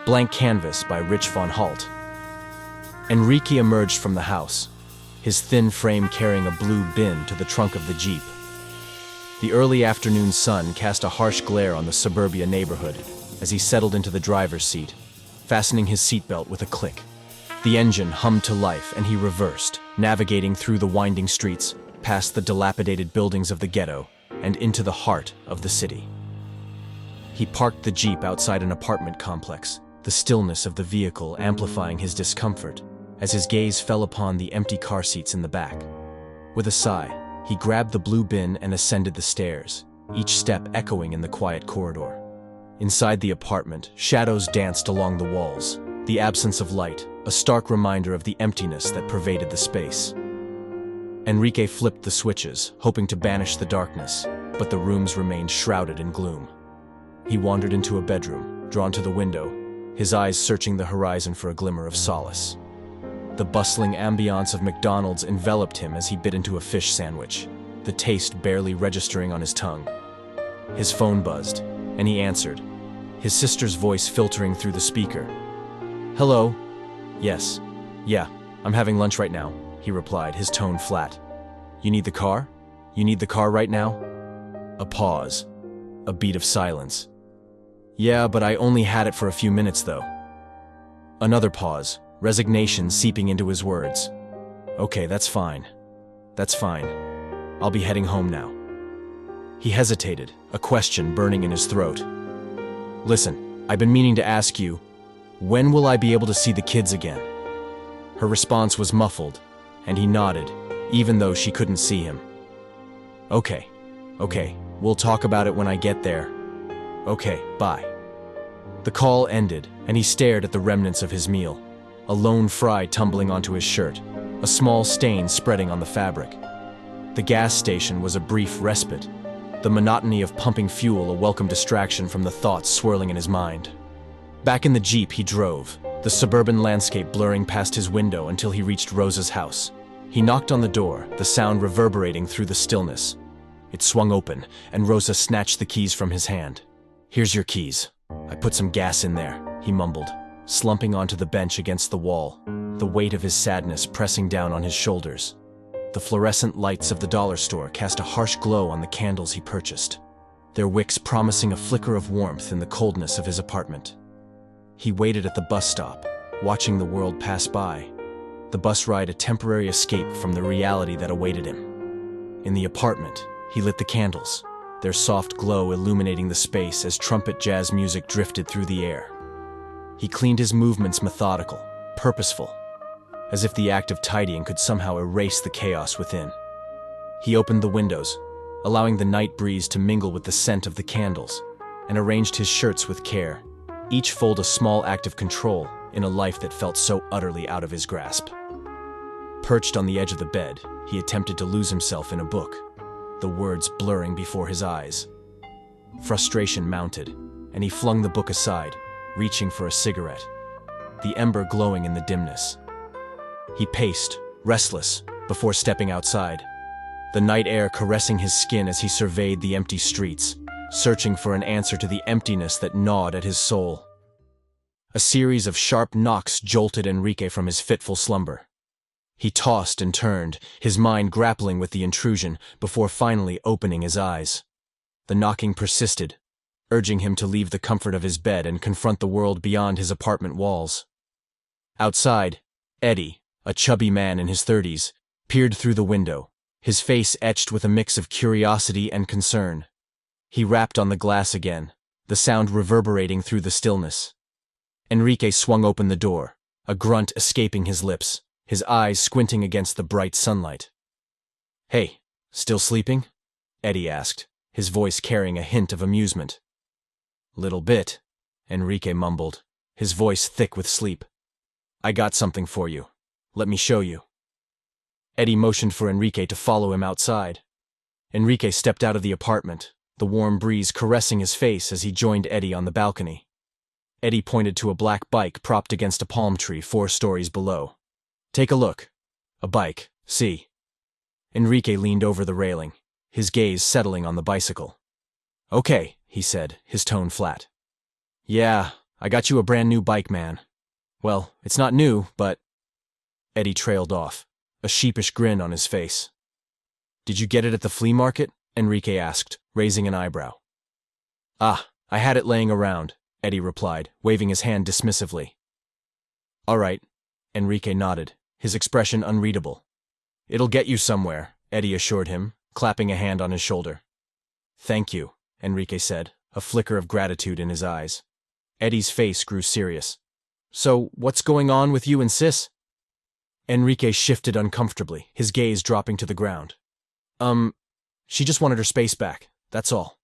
Blank Canvas by Rich von Halt. Enrique emerged from the house, his thin frame carrying a blue bin to the trunk of the Jeep. The early afternoon sun cast a harsh glare on the suburbia neighborhood as he settled into the driver's seat, fastening his seatbelt with a click. The engine hummed to life and he reversed, navigating through the winding streets, past the dilapidated buildings of the ghetto, and into the heart of the city. He parked the Jeep outside an apartment complex, the stillness of the vehicle amplifying his discomfort as his gaze fell upon the empty car seats in the back. With a sigh, he grabbed the blue bin and ascended the stairs, each step echoing in the quiet corridor. Inside the apartment, shadows danced along the walls, the absence of light, a stark reminder of the emptiness that pervaded the space. Enrique flipped the switches, hoping to banish the darkness, but the rooms remained shrouded in gloom. He wandered into a bedroom, drawn to the window, his eyes searching the horizon for a glimmer of solace. The bustling ambiance of McDonald's enveloped him as he bit into a fish sandwich, the taste barely registering on his tongue. His phone buzzed, and he answered, his sister's voice filtering through the speaker. "Hello?" "Yes. Yeah, I'm having lunch right now," he replied, his tone flat. "You need the car? You need the car right now?" A pause, a beat of silence. "Yeah, but I only had it for a few minutes, though." Another pause, resignation seeping into his words. "Okay, that's fine. That's fine. I'll be heading home now." He hesitated, a question burning in his throat. "Listen, I've been meaning to ask you, when will I be able to see the kids again?" Her response was muffled, and he nodded, even though she couldn't see him. Okay, we'll talk about it when I get there. Okay, bye." The call ended, and he stared at the remnants of his meal, a lone fry tumbling onto his shirt, a small stain spreading on the fabric. The gas station was a brief respite, the monotony of pumping fuel a welcome distraction from the thoughts swirling in his mind. Back in the Jeep he drove, the suburban landscape blurring past his window until he reached Rosa's house. He knocked on the door, the sound reverberating through the stillness. It swung open, and Rosa snatched the keys from his hand. "Here's your keys. I put some gas in there," he mumbled, slumping onto the bench against the wall, the weight of his sadness pressing down on his shoulders. The fluorescent lights of the dollar store cast a harsh glow on the candles he purchased, their wicks promising a flicker of warmth in the coldness of his apartment. He waited at the bus stop, watching the world pass by, the bus ride a temporary escape from the reality that awaited him. In the apartment, he lit the candles, their soft glow illuminating the space as trumpet jazz music drifted through the air. He cleaned his movements methodical, purposeful, as if the act of tidying could somehow erase the chaos within. He opened the windows, allowing the night breeze to mingle with the scent of the candles, and arranged his shirts with care, each fold a small act of control in a life that felt so utterly out of his grasp. Perched on the edge of the bed, he attempted to lose himself in a book, the words blurring before his eyes. Frustration mounted, and he flung the book aside, reaching for a cigarette, the ember glowing in the dimness. He paced, restless, before stepping outside, the night air caressing his skin as he surveyed the empty streets, searching for an answer to the emptiness that gnawed at his soul. A series of sharp knocks jolted Enrique from his fitful slumber. He tossed and turned, his mind grappling with the intrusion before finally opening his eyes. The knocking persisted, urging him to leave the comfort of his bed and confront the world beyond his apartment walls. Outside, Eddie, a chubby man in his 30s, peered through the window, his face etched with a mix of curiosity and concern. He rapped on the glass again, the sound reverberating through the stillness. Enrique swung open the door, a grunt escaping his lips, his eyes squinting against the bright sunlight. "Hey, still sleeping?" Eddie asked, his voice carrying a hint of amusement. "Little bit," Enrique mumbled, his voice thick with sleep. "I got something for you. Let me show you." Eddie motioned for Enrique to follow him outside. Enrique stepped out of the apartment, the warm breeze caressing his face as he joined Eddie on the balcony. Eddie pointed to a black bike propped against a palm tree 4 stories below. "Take a look. A bike, see." Enrique leaned over the railing, his gaze settling on the bicycle. "Okay," he said, his tone flat. "Yeah, I got you a brand new bike, man. Well, it's not new, but... Eddie trailed off, a sheepish grin on his face. Did you get it at the flea market? Enrique asked, raising an eyebrow. Ah, I had it laying around, Eddie replied, waving his hand dismissively. All right, Enrique nodded, his expression unreadable. It'll get you somewhere, Eddie assured him, clapping a hand on his shoulder. Thank you, Enrique said, a flicker of gratitude in his eyes. Eddie's face grew serious. So, what's going on with you and Sis? Enrique shifted uncomfortably, his gaze dropping to the ground. She just wanted her space back, that's all.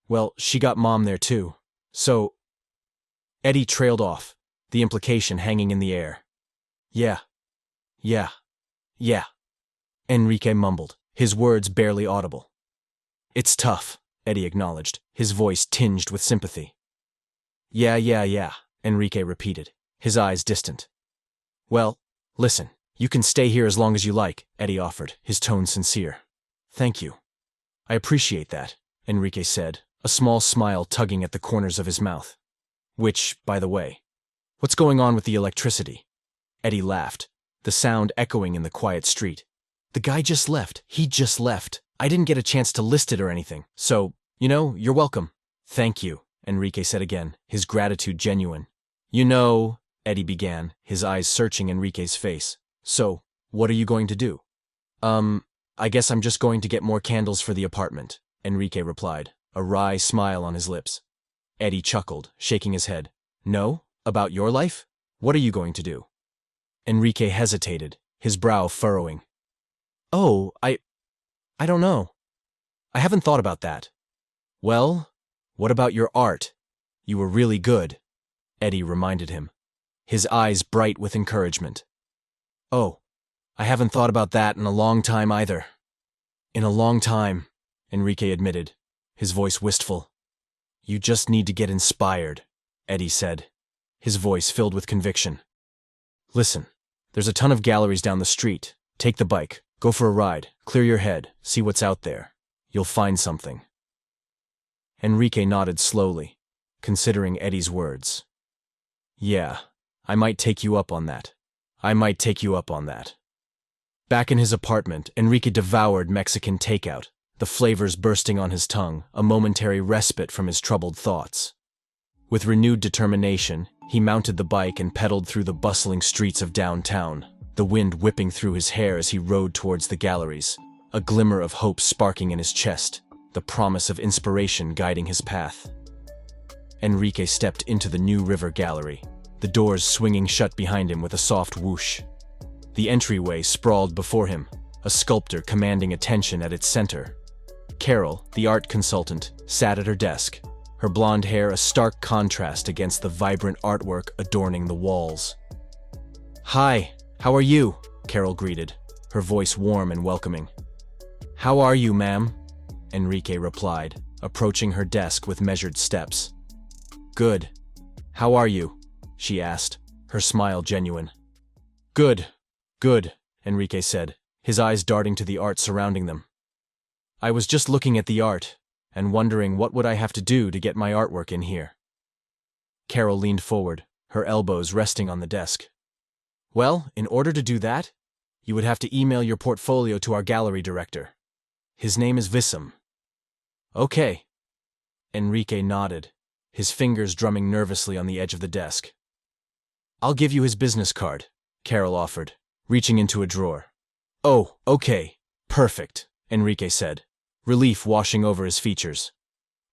Well, she got Mom there too, so... Eddie trailed off, the implication hanging in the air. Yeah. Enrique mumbled, his words barely audible. It's tough, Eddie acknowledged, his voice tinged with sympathy. Yeah, Enrique repeated, his eyes distant. Well, listen, you can stay here as long as you like, Eddie offered, his tone sincere. Thank you. I appreciate that, Enrique said, a small smile tugging at the corners of his mouth. Which, by the way, what's going on with the electricity? Eddie laughed, the sound echoing in the quiet street. The guy just left. He just left. I didn't get a chance to list it or anything, so, you're welcome. Thank you, Enrique said again, his gratitude genuine. Eddie began, his eyes searching Enrique's face. So, what are you going to do? I guess I'm just going to get more candles for the apartment, Enrique replied, a wry smile on his lips. Eddie chuckled, shaking his head. No? About your life? What are you going to do? Enrique hesitated, his brow furrowing. Oh, I don't know. I haven't thought about that. Well, what about your art? You were really good, Eddie reminded him, his eyes bright with encouragement. Oh, I haven't thought about that in a long time either. In a long time, Enrique admitted, his voice wistful. You just need to get inspired, Eddie said, his voice filled with conviction. Listen, there's a ton of galleries down the street. Take the bike, go for a ride, clear your head, see what's out there. You'll find something. Enrique nodded slowly, considering Eddie's words. Yeah, I might take you up on that. Back in his apartment, Enrique devoured Mexican takeout, the flavors bursting on his tongue, a momentary respite from his troubled thoughts. With renewed determination, he mounted the bike and pedaled through the bustling streets of downtown, the wind whipping through his hair as he rode towards the galleries, a glimmer of hope sparking in his chest, the promise of inspiration guiding his path. Enrique stepped into the New River Gallery, the doors swinging shut behind him with a soft whoosh. The entryway sprawled before him, a sculptor commanding attention at its center. Carol, the art consultant, sat at her desk, her blonde hair a stark contrast against the vibrant artwork adorning the walls. Hi, how are you? Carol greeted, her voice warm and welcoming. How are you, ma'am? Enrique replied, approaching her desk with measured steps. Good. How are you? She asked, her smile genuine. Good, Enrique said, his eyes darting to the art surrounding them. I was just looking at the art, and wondering what would I have to do to get my artwork in here. Carol leaned forward, her elbows resting on the desk. Well, in order to do that, you would have to email your portfolio to our gallery director. His name is Vissam. Okay. Enrique nodded, his fingers drumming nervously on the edge of the desk. I'll give you his business card, Carol offered, reaching into a drawer. Oh, okay. Perfect, Enrique said, relief washing over his features.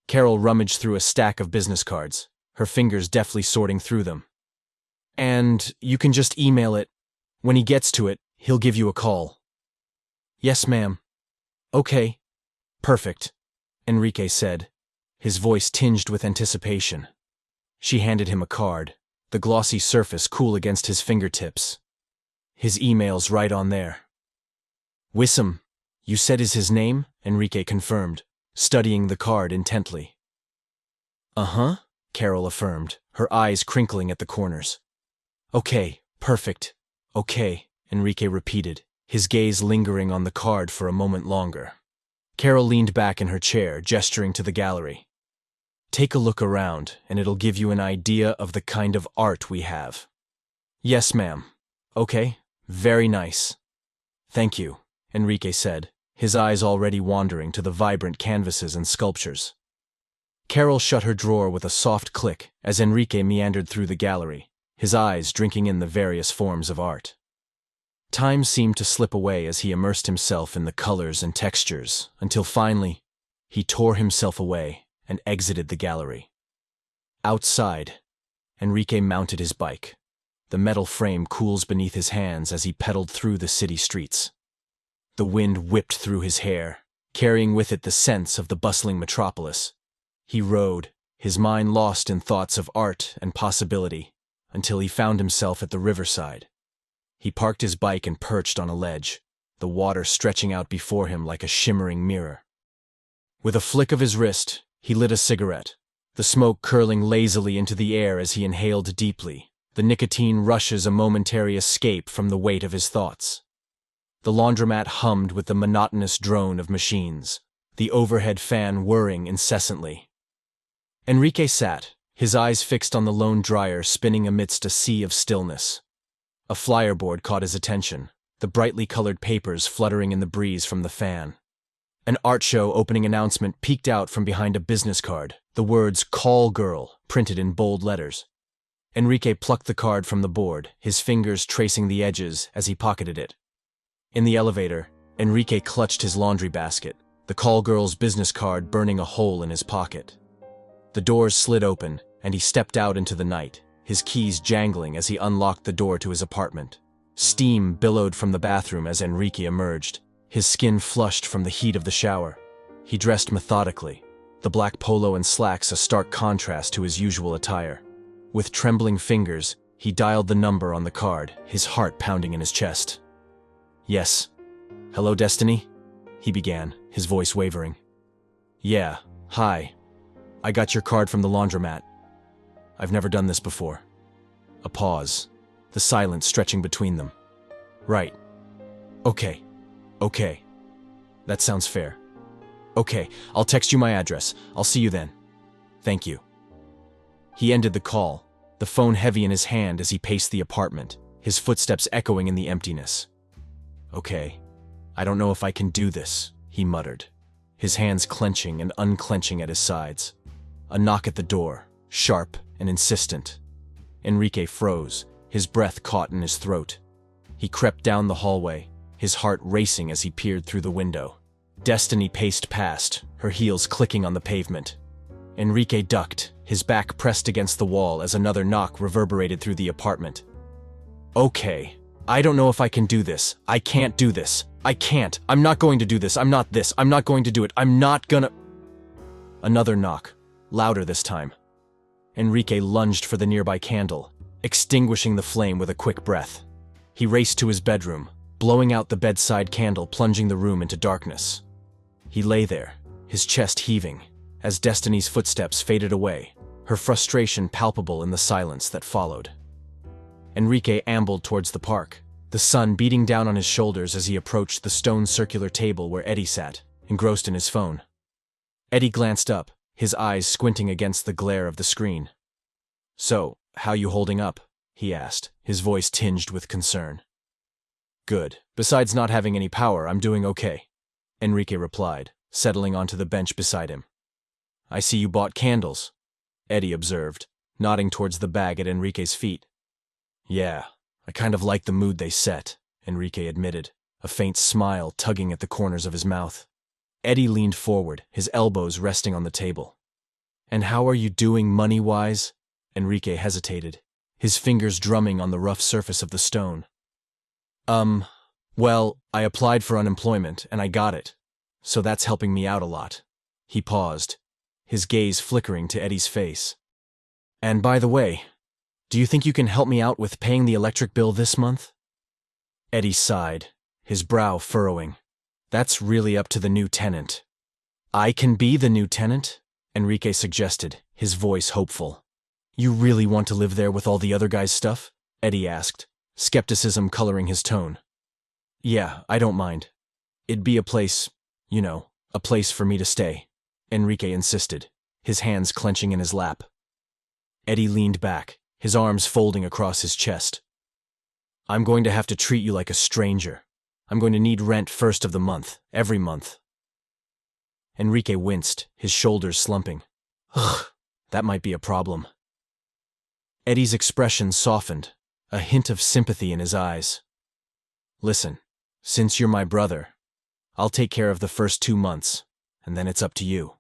Carol rummaged through a stack of business cards, her fingers deftly sorting through them. And you can just email it. When he gets to it, he'll give you a call. Yes, ma'am. Okay. Perfect, Enrique said, his voice tinged with anticipation. She handed him a card, the glossy surface cool against his fingertips. His email's right on there. Wissam, you said is his name? Enrique confirmed, studying the card intently. Uh-huh, Carol affirmed, her eyes crinkling at the corners. Okay, perfect. Okay, Enrique repeated, his gaze lingering on the card for a moment longer. Carol leaned back in her chair, gesturing to the gallery. Take a look around, and it'll give you an idea of the kind of art we have. Yes, ma'am. Okay, very nice. Thank you, Enrique said, his eyes already wandering to the vibrant canvases and sculptures. Carol shut her drawer with a soft click as Enrique meandered through the gallery, his eyes drinking in the various forms of art. Time seemed to slip away as he immersed himself in the colors and textures, until finally, he tore himself away and exited the gallery. Outside, Enrique mounted his bike. The metal frame cools beneath his hands as he pedaled through the city streets. The wind whipped through his hair, carrying with it the scents of the bustling metropolis. He rode, his mind lost in thoughts of art and possibility, until he found himself at the riverside. He parked his bike and perched on a ledge, the water stretching out before him like a shimmering mirror. With a flick of his wrist, he lit a cigarette, the smoke curling lazily into the air as he inhaled deeply, the nicotine rushes a momentary escape from the weight of his thoughts. The laundromat hummed with the monotonous drone of machines, the overhead fan whirring incessantly. Enrique sat, his eyes fixed on the lone dryer spinning amidst a sea of stillness. A flyer board caught his attention, the brightly colored papers fluttering in the breeze from the fan. An art show opening announcement peeked out from behind a business card, the words "Call Girl" printed in bold letters. Enrique plucked the card from the board, his fingers tracing the edges as he pocketed it. In the elevator, Enrique clutched his laundry basket, the call girl's business card burning a hole in his pocket. The doors slid open, and he stepped out into the night, his keys jangling as he unlocked the door to his apartment. Steam billowed from the bathroom as Enrique emerged, his skin flushed from the heat of the shower. He dressed methodically, the black polo and slacks a stark contrast to his usual attire. With trembling fingers, he dialed the number on the card, his heart pounding in his chest. Yes. Hello, Destiny? He began, his voice wavering. Yeah, hi. I got your card from the laundromat. I've never done this before. A pause, the silence stretching between them. Right. Okay. That sounds fair. Okay, I'll text you my address. I'll see you then. Thank you. He ended the call, the phone heavy in his hand as he paced the apartment, his footsteps echoing in the emptiness. Okay, I don't know if I can do this, he muttered, his hands clenching and unclenching at his sides. A knock at the door, sharp and insistent. Enrique froze, his breath caught in his throat. He crept down the hallway, his heart racing as he peered through the window. Destiny paced past, her heels clicking on the pavement. Enrique ducked, his back pressed against the wall as another knock reverberated through the apartment. Okay, I don't know if I can do this. I can't do this. I can't. I'm not going to do this. I'm not this. I'm not going to do it. I'm not gonna... Another knock, louder this time. Enrique lunged for the nearby candle, extinguishing the flame with a quick breath. He raced to his bedroom, blowing out the bedside candle, plunging the room into darkness. He lay there, his chest heaving, as Destiny's footsteps faded away, her frustration palpable in the silence that followed. Enrique ambled towards the park, the sun beating down on his shoulders as he approached the stone circular table where Eddie sat, engrossed in his phone. Eddie glanced up, his eyes squinting against the glare of the screen. So, how you holding up? He asked, his voice tinged with concern. Good. Besides not having any power, I'm doing okay, Enrique replied, settling onto the bench beside him. I see you bought candles, Eddie observed, nodding towards the bag at Enrique's feet. Yeah, I kind of like the mood they set, Enrique admitted, a faint smile tugging at the corners of his mouth. Eddie leaned forward, his elbows resting on the table. And how are you doing money-wise? Enrique hesitated, his fingers drumming on the rough surface of the stone. Well, I applied for unemployment and I got it, so that's helping me out a lot. He paused, his gaze flickering to Eddie's face. And by the way, do you think you can help me out with paying the electric bill this month? Eddie sighed, his brow furrowing. That's really up to the new tenant. I can be the new tenant? Enrique suggested, his voice hopeful. You really want to live there with all the other guys' stuff? Eddie asked, skepticism coloring his tone. Yeah, I don't mind. It'd be a place, a place for me to stay, Enrique insisted, his hands clenching in his lap. Eddie leaned back, his arms folding across his chest. I'm going to have to treat you like a stranger. I'm going to need rent first of the month, every month. Enrique winced, his shoulders slumping. Ugh, that might be a problem. Eddie's expression softened, a hint of sympathy in his eyes. Listen, since you're my brother, I'll take care of the first 2 months, and then it's up to you.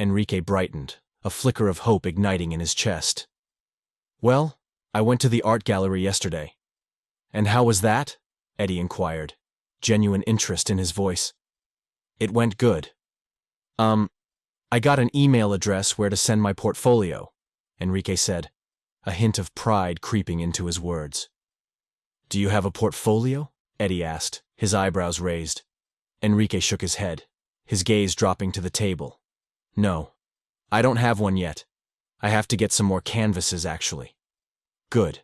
Enrique brightened, a flicker of hope igniting in his chest. Well, I went to the art gallery yesterday. And how was that? Eddie inquired, genuine interest in his voice. It went good. I got an email address where to send my portfolio, Enrique said, a hint of pride creeping into his words. Do you have a portfolio? Eddie asked, his eyebrows raised. Enrique shook his head, his gaze dropping to the table. No, I don't have one yet. I have to get some more canvases, actually. Good.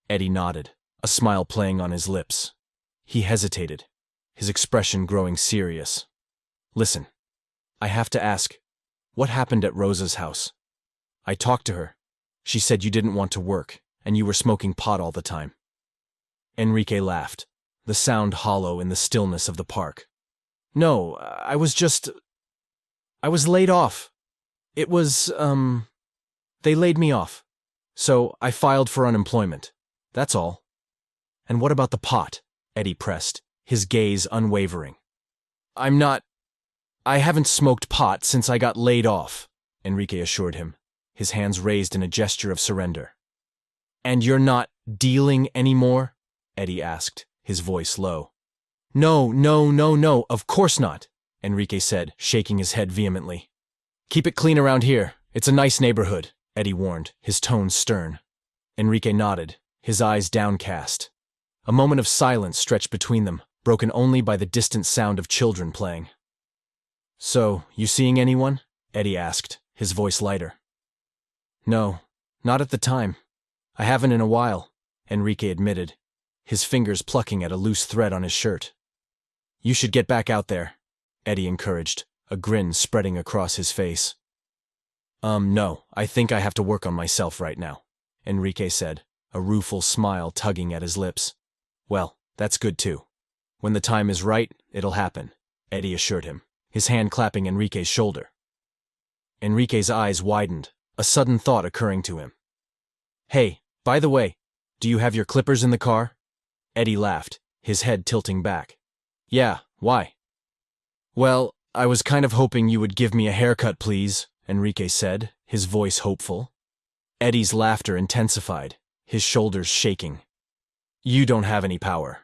Eddie nodded, a smile playing on his lips. He hesitated, his expression growing serious. Listen, I have to ask, what happened at Rosa's house? I talked to her. She said you didn't want to work, and you were smoking pot all the time. Enrique laughed, the sound hollow in the stillness of the park. No, I was laid off. It was, they laid me off. So I filed for unemployment. That's all. And what about the pot? Eddie pressed, his gaze unwavering. I haven't smoked pot since I got laid off, Enrique assured him, his hands raised in a gesture of surrender. And you're not dealing anymore? Eddie asked, his voice low. No, of course not, Enrique said, shaking his head vehemently. Keep it clean around here. It's a nice neighborhood, Eddie warned, his tone stern. Enrique nodded, his eyes downcast. A moment of silence stretched between them, broken only by the distant sound of children playing. So, you seeing anyone? Eddie asked, his voice lighter. No, not at the time. I haven't in a while, Enrique admitted, his fingers plucking at a loose thread on his shirt. You should get back out there, Eddie encouraged, a grin spreading across his face. No, I think I have to work on myself right now, Enrique said, a rueful smile tugging at his lips. Well, that's good too. When the time is right, it'll happen, Eddie assured him, his hand clapping Enrique's shoulder. Enrique's eyes widened, a sudden thought occurring to him. Hey, by the way, do you have your clippers in the car? Eddie laughed, his head tilting back. Yeah, why? Well, I was kind of hoping you would give me a haircut, please, Enrique said, his voice hopeful. Eddie's laughter intensified, his shoulders shaking. You don't have any power.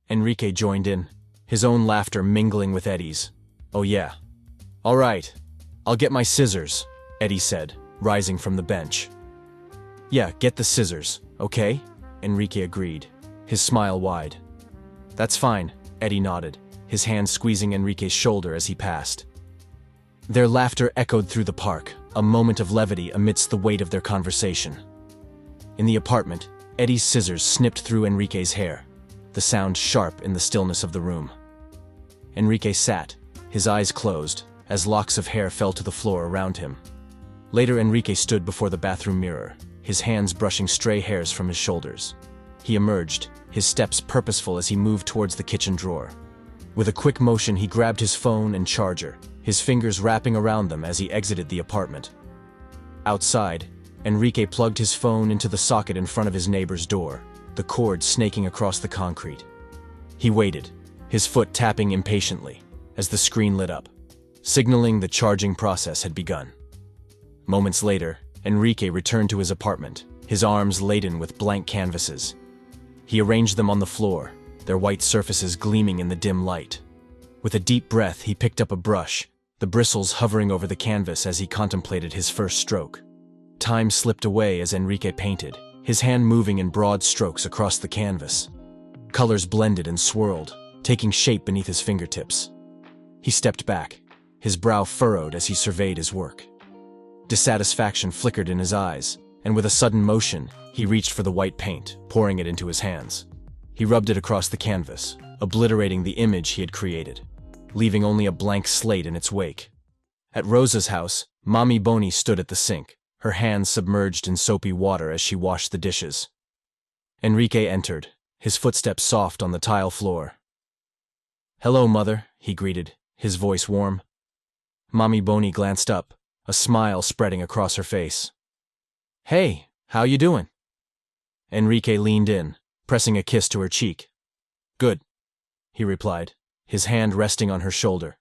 Enrique joined in, his own laughter mingling with Eddie's. Oh yeah. All right, I'll get my scissors, Eddie said, rising from the bench. Yeah, get the scissors, okay? Enrique agreed, his smile wide. That's fine, Eddie nodded, his hand squeezing Enrique's shoulder as he passed. Their laughter echoed through the park, a moment of levity amidst the weight of their conversation. In the apartment, Eddie's scissors snipped through Enrique's hair, the sound sharp in the stillness of the room. Enrique sat, his eyes closed, as locks of hair fell to the floor around him. Later, Enrique stood before the bathroom mirror, his hands brushing stray hairs from his shoulders. He emerged, his steps purposeful as he moved towards the kitchen drawer. With a quick motion, he grabbed his phone and charger, his fingers wrapping around them as he exited the apartment. Outside, Enrique plugged his phone into the socket in front of his neighbor's door, the cord snaking across the concrete. He waited, his foot tapping impatiently, as the screen lit up, signaling the charging process had begun. Moments later, Enrique returned to his apartment, his arms laden with blank canvases. He arranged them on the floor, their white surfaces gleaming in the dim light. With a deep breath, he picked up a brush, the bristles hovering over the canvas as he contemplated his first stroke. Time slipped away as Enrique painted, his hand moving in broad strokes across the canvas. Colors blended and swirled, taking shape beneath his fingertips. He stepped back, his brow furrowed as he surveyed his work. Dissatisfaction flickered in his eyes, and with a sudden motion, he reached for the white paint, pouring it into his hands. He rubbed it across the canvas, obliterating the image he had created, leaving only a blank slate in its wake. At Rosa's house, Mommy Boney stood at the sink, her hands submerged in soapy water as she washed the dishes. Enrique entered, his footsteps soft on the tile floor. "Hello, Mother," he greeted, his voice warm. Mommy Boney glanced up, a smile spreading across her face. "Hey, how you doing?" Enrique leaned in, pressing a kiss to her cheek. "Good," he replied, his hand resting on her shoulder.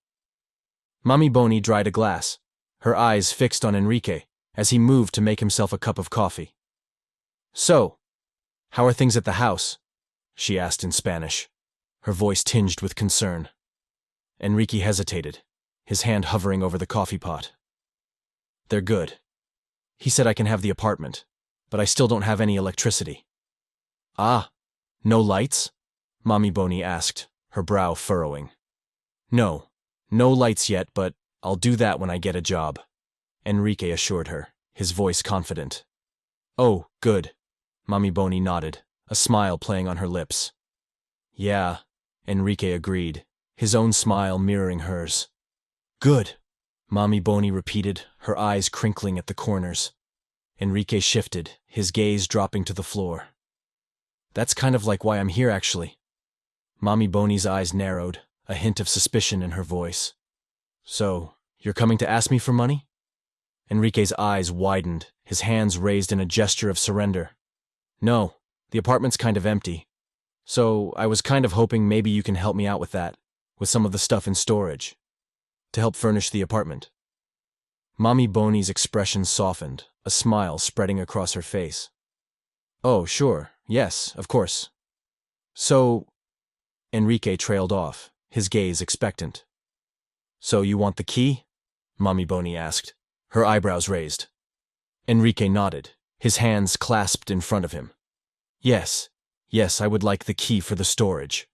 Mommy Boney dried a glass, her eyes fixed on Enrique as he moved to make himself a cup of coffee. "So, how are things at the house?" she asked in Spanish, her voice tinged with concern. Enrique hesitated, his hand hovering over the coffee pot. "They're good. He said I can have the apartment, but I still don't have any electricity." "Ah, no lights?" Mommy Boney asked, her brow furrowing. "No lights yet, but I'll do that when I get a job," Enrique assured her, his voice confident. "Oh, good," Mommy Boney nodded, a smile playing on her lips. "Yeah," Enrique agreed, his own smile mirroring hers. "Good," Mommy Boney repeated, her eyes crinkling at the corners. Enrique shifted, his gaze dropping to the floor. "That's kind of like why I'm here, actually." Mommy Boney's eyes narrowed, a hint of suspicion in her voice. "So, you're coming to ask me for money?" Enrique's eyes widened, his hands raised in a gesture of surrender. "No, the apartment's kind of empty. So, I was kind of hoping maybe you can help me out with that, with some of the stuff in storage, to help furnish the apartment." Mommy Boney's expression softened, a smile spreading across her face. "Oh, sure, yes, of course. So," Enrique trailed off, his gaze expectant. "So you want the key?" Mommy Boney asked, her eyebrows raised. Enrique nodded, his hands clasped in front of him. Yes, I would like the key for the storage."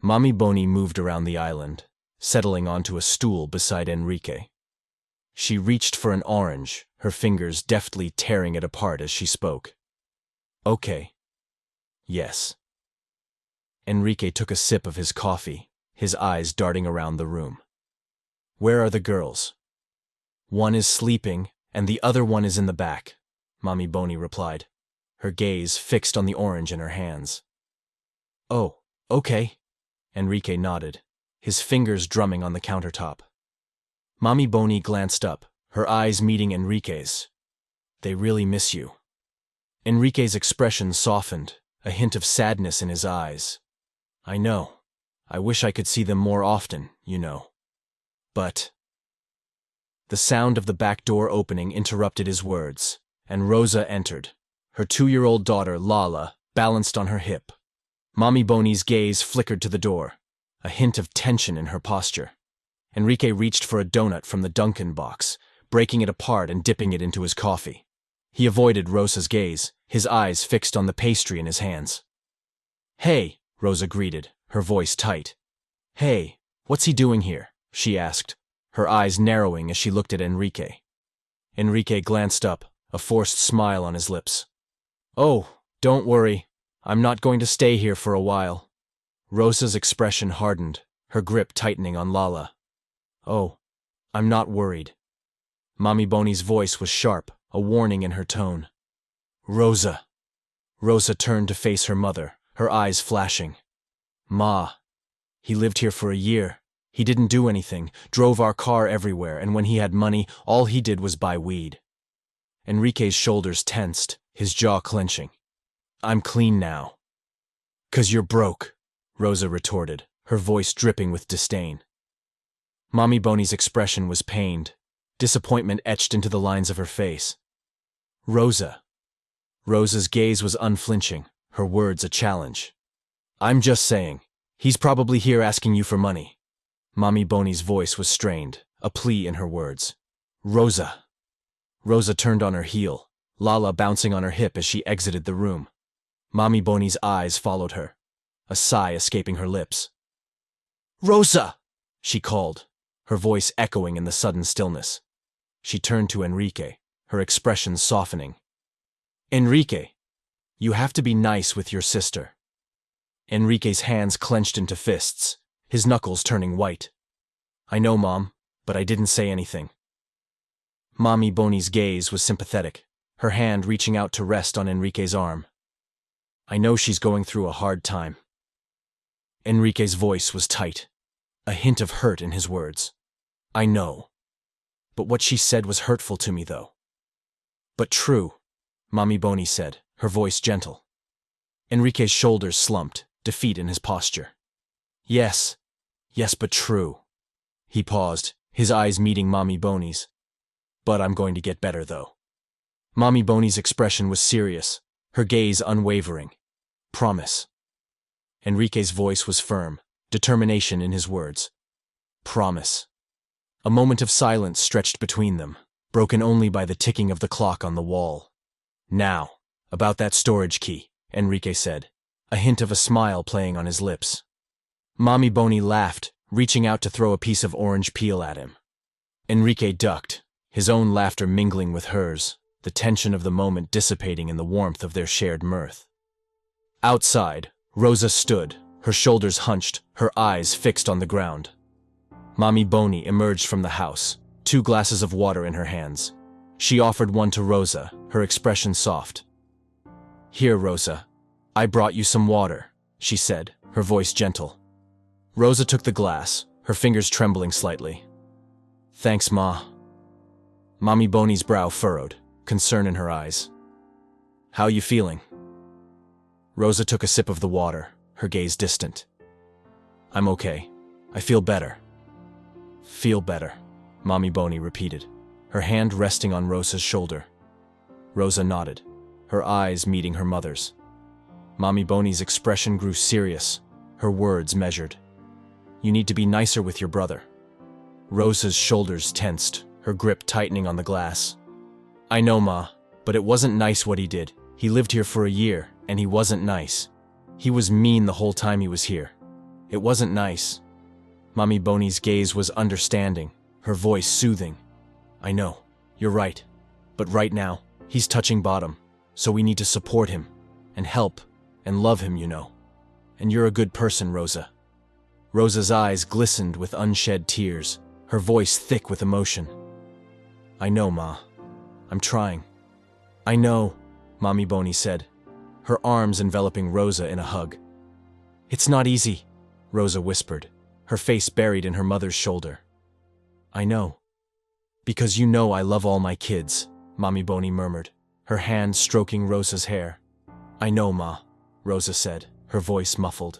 Mommy Boney moved around the island, settling onto a stool beside Enrique. She reached for an orange, her fingers deftly tearing it apart as she spoke. "Okay. Yes." Enrique took a sip of his coffee, his eyes darting around the room. "Where are the girls?" "One is sleeping, and the other one is in the back," Mommy Boney replied, her gaze fixed on the orange in her hands. "Oh, okay," Enrique nodded, his fingers drumming on the countertop. Mommy Boney glanced up, her eyes meeting Enrique's. "They really miss you." Enrique's expression softened, a hint of sadness in his eyes. "I know. I wish I could see them more often, you know. But—" The sound of the back door opening interrupted his words, and Rosa entered, her 2-year-old daughter, Lala, balanced on her hip. Mommy Boney's gaze flickered to the door, a hint of tension in her posture. Enrique reached for a donut from the Dunkin' box, breaking it apart and dipping it into his coffee. He avoided Rosa's gaze, his eyes fixed on the pastry in his hands. "Hey," Rosa greeted, her voice tight. "Hey, what's he doing here?" she asked, her eyes narrowing as she looked at Enrique. Enrique glanced up, a forced smile on his lips. "Oh, don't worry. I'm not going to stay here for a while." Rosa's expression hardened, her grip tightening on Lala. "Oh, I'm not worried." Mommy Boney's voice was sharp, a warning in her tone. "Rosa." Rosa turned to face her mother, her eyes flashing. "Ma, he lived here for a year. He didn't do anything, drove our car everywhere, and when he had money, all he did was buy weed." Enrique's shoulders tensed, his jaw clenching. "I'm clean now." "'Cause you're broke," Rosa retorted, her voice dripping with disdain. Mommy Boney's expression was pained, disappointment etched into the lines of her face. "Rosa." Rosa's gaze was unflinching, her words a challenge. "I'm just saying, he's probably here asking you for money." Mommy Boney's voice was strained, a plea in her words. "Rosa." Rosa turned on her heel, Lala bouncing on her hip as she exited the room. Mommy Boney's eyes followed her, a sigh escaping her lips. "Rosa!" she called, her voice echoing in the sudden stillness. She turned to Enrique, her expression softening. "Enrique, you have to be nice with your sister." Enrique's hands clenched into fists, his knuckles turning white. "I know, Mom. but I didn't say anything. Mommy Bonnie's gaze was sympathetic, her hand reaching out to rest on Enrique's arm. I know she's going through a hard time. Enrique's voice was tight, a hint of hurt in his words. I know. But what she said was hurtful to me, though. But true, Mommy Bonnie said, her voice gentle. Enrique's shoulders slumped, defeat in his posture. Yes, but true. He paused, his eyes meeting Mommy Bonnie's. But I'm going to get better, though. Mommy Bonnie's expression was serious, her gaze unwavering. Promise. Enrique's voice was firm, determination in his words. Promise. A moment of silence stretched between them, broken only by the ticking of the clock on the wall. Now, about that storage key, Enrique said, a hint of a smile playing on his lips. Mommy Bonnie laughed, reaching out to throw a piece of orange peel at him. Enrique ducked, his own laughter mingling with hers, the tension of the moment dissipating in the warmth of their shared mirth. Outside, Rosa stood, her shoulders hunched, her eyes fixed on the ground. Mommy Bonnie emerged from the house, 2 glasses of water in her hands. She offered one to Rosa, her expression soft. Here, Rosa, I brought you some water, she said, her voice gentle. Rosa took the glass, her fingers trembling slightly. Thanks, Ma. Mommy Bonnie's brow furrowed, concern in her eyes. How you feeling? Rosa took a sip of the water, her gaze distant. I'm okay. I feel better. Feel better, Mommy Bonnie repeated, her hand resting on Rosa's shoulder. Rosa nodded, her eyes meeting her mother's. Mommy Bonnie's expression grew serious, her words measured. You need to be nicer with your brother. Rosa's shoulders tensed, her grip tightening on the glass. I know, Ma, but it wasn't nice what he did. He lived here for a year, and he wasn't nice. He was mean the whole time he was here. It wasn't nice. Mommy Bonnie's gaze was understanding, her voice soothing. I know, you're right. But right now, he's touching bottom, so we need to support him, and help, and love him, you know. And you're a good person, Rosa. Rosa's eyes glistened with unshed tears, her voice thick with emotion. I know, Ma. I'm trying. I know, Mommy Bonnie said, her arms enveloping Rosa in a hug. It's not easy, Rosa whispered, her face buried in her mother's shoulder. I know. Because you know I love all my kids, Mommy Bonnie murmured, her hand stroking Rosa's hair. I know, Ma, Rosa said, her voice muffled.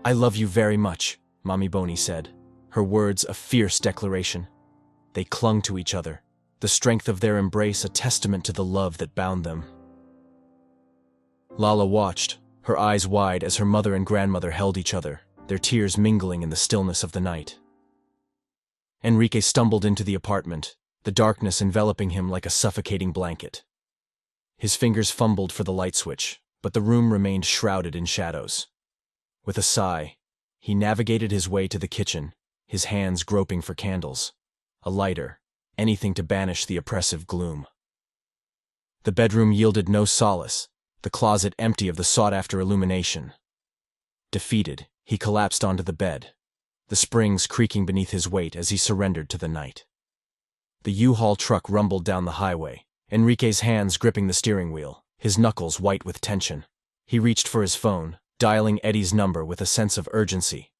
I love you very much, Mommy Bonnie said, her words a fierce declaration. They clung to each other, the strength of their embrace a testament to the love that bound them. Lala watched, her eyes wide as her mother and grandmother held each other, their tears mingling in the stillness of the night. Enrique stumbled into the apartment, the darkness enveloping him like a suffocating blanket. His fingers fumbled for the light switch, but the room remained shrouded in shadows. With a sigh, he navigated his way to the kitchen, his hands groping for candles, a lighter, anything to banish the oppressive gloom. The bedroom yielded no solace, the closet empty of the sought-after illumination. Defeated, he collapsed onto the bed, the springs creaking beneath his weight as he surrendered to the night. The U-Haul truck rumbled down the highway, Enrique's hands gripping the steering wheel, his knuckles white with tension. He reached for his phone, dialing Eddie's number with a sense of urgency.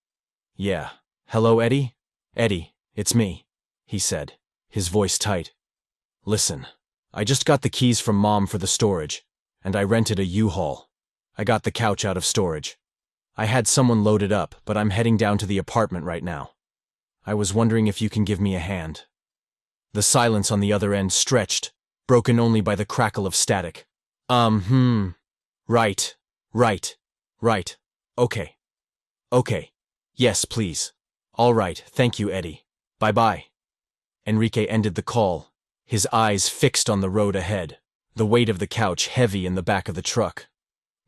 Yeah. Hello, Eddie? Eddie, it's me, he said, his voice tight. Listen, I just got the keys from Mom for the storage, and I rented a U-Haul. I got the couch out of storage. I had someone load it up, but I'm heading down to the apartment right now. I was wondering if you can give me a hand. The silence on the other end stretched, broken only by the crackle of static. Right. Okay. Yes, please. All right, thank you, Eddie. Bye-bye. Enrique ended the call, his eyes fixed on the road ahead, the weight of the couch heavy in the back of the truck.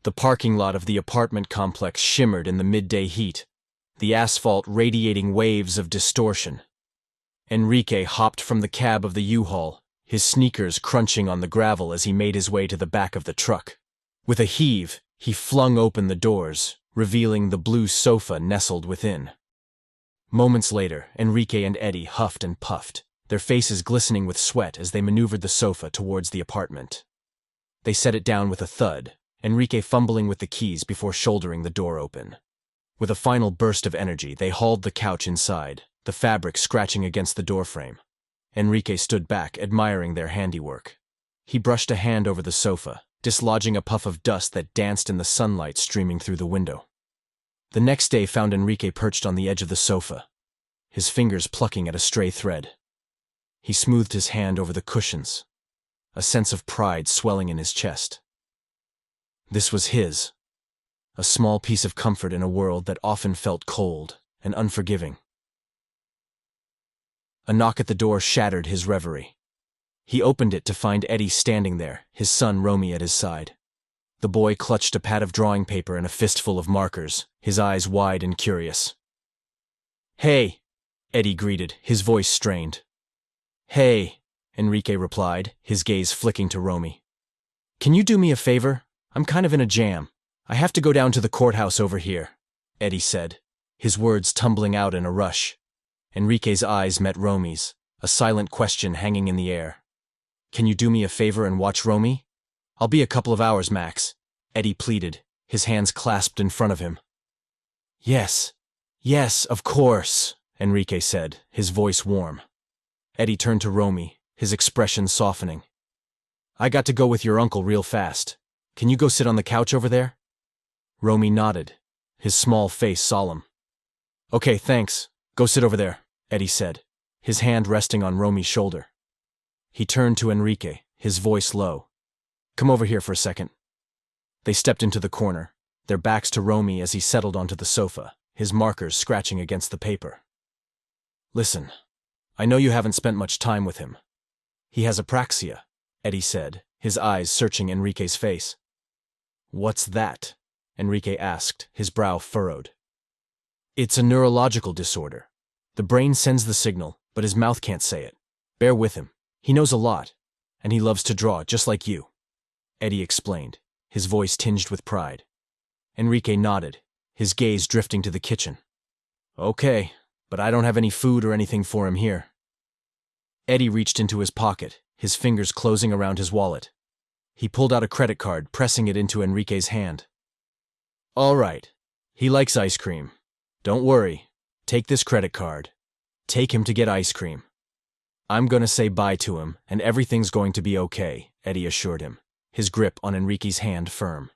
The parking lot of the apartment complex shimmered in the midday heat, the asphalt radiating waves of distortion. Enrique hopped from the cab of the U-Haul, his sneakers crunching on the gravel as he made his way to the back of the truck. With a heave, he flung open the doors, revealing the blue sofa nestled within. Moments later, Enrique and Eddie huffed and puffed, their faces glistening with sweat as they maneuvered the sofa towards the apartment. They set it down with a thud, Enrique fumbling with the keys before shouldering the door open. With a final burst of energy, they hauled the couch inside, the fabric scratching against the doorframe. Enrique stood back, admiring their handiwork. He brushed a hand over the sofa, dislodging a puff of dust that danced in the sunlight streaming through the window. The next day found Enrique perched on the edge of the sofa, his fingers plucking at a stray thread. He smoothed his hand over the cushions, a sense of pride swelling in his chest. This was his, a small piece of comfort in a world that often felt cold and unforgiving. A knock at the door shattered his reverie. He opened it to find Eddie standing there, his son Romy at his side. The boy clutched a pad of drawing paper and a fistful of markers, his eyes wide and curious. "Hey," Eddie greeted, his voice strained. "Hey," Enrique replied, his gaze flicking to Romy. "Can you do me a favor? I'm kind of in a jam. I have to go down to the courthouse over here," Eddie said, his words tumbling out in a rush. Enrique's eyes met Romy's, a silent question hanging in the air. "Can you do me a favor and watch Romy? I'll be a couple of hours max," Eddie pleaded, his hands clasped in front of him. Yes, of course," Enrique said, his voice warm. Eddie turned to Romy, his expression softening. "I got to go with your uncle real fast. Can you go sit on the couch over there?" Romy nodded, his small face solemn. "Okay, thanks. Go sit over there," Eddie said, his hand resting on Romy's shoulder. He turned to Enrique, his voice low. "Come over here for a second." They stepped into the corner, their backs to Romy as he settled onto the sofa, his markers scratching against the paper. "Listen, I know you haven't spent much time with him. He has apraxia," Eddie said, his eyes searching Enrique's face. "What's that?" Enrique asked, his brow furrowed. "It's a neurological disorder. The brain sends the signal, but his mouth can't say it. Bear with him. He knows a lot, and he loves to draw, just like you," Eddie explained, his voice tinged with pride. Enrique nodded, his gaze drifting to the kitchen. "Okay, but I don't have any food or anything for him here." Eddie reached into his pocket, his fingers closing around his wallet. He pulled out a credit card, pressing it into Enrique's hand. "All right, he likes ice cream. Don't worry, take this credit card. Take him to get ice cream. I'm gonna say bye to him, and everything's going to be okay," Eddie assured him, his grip on Enrique's hand firm.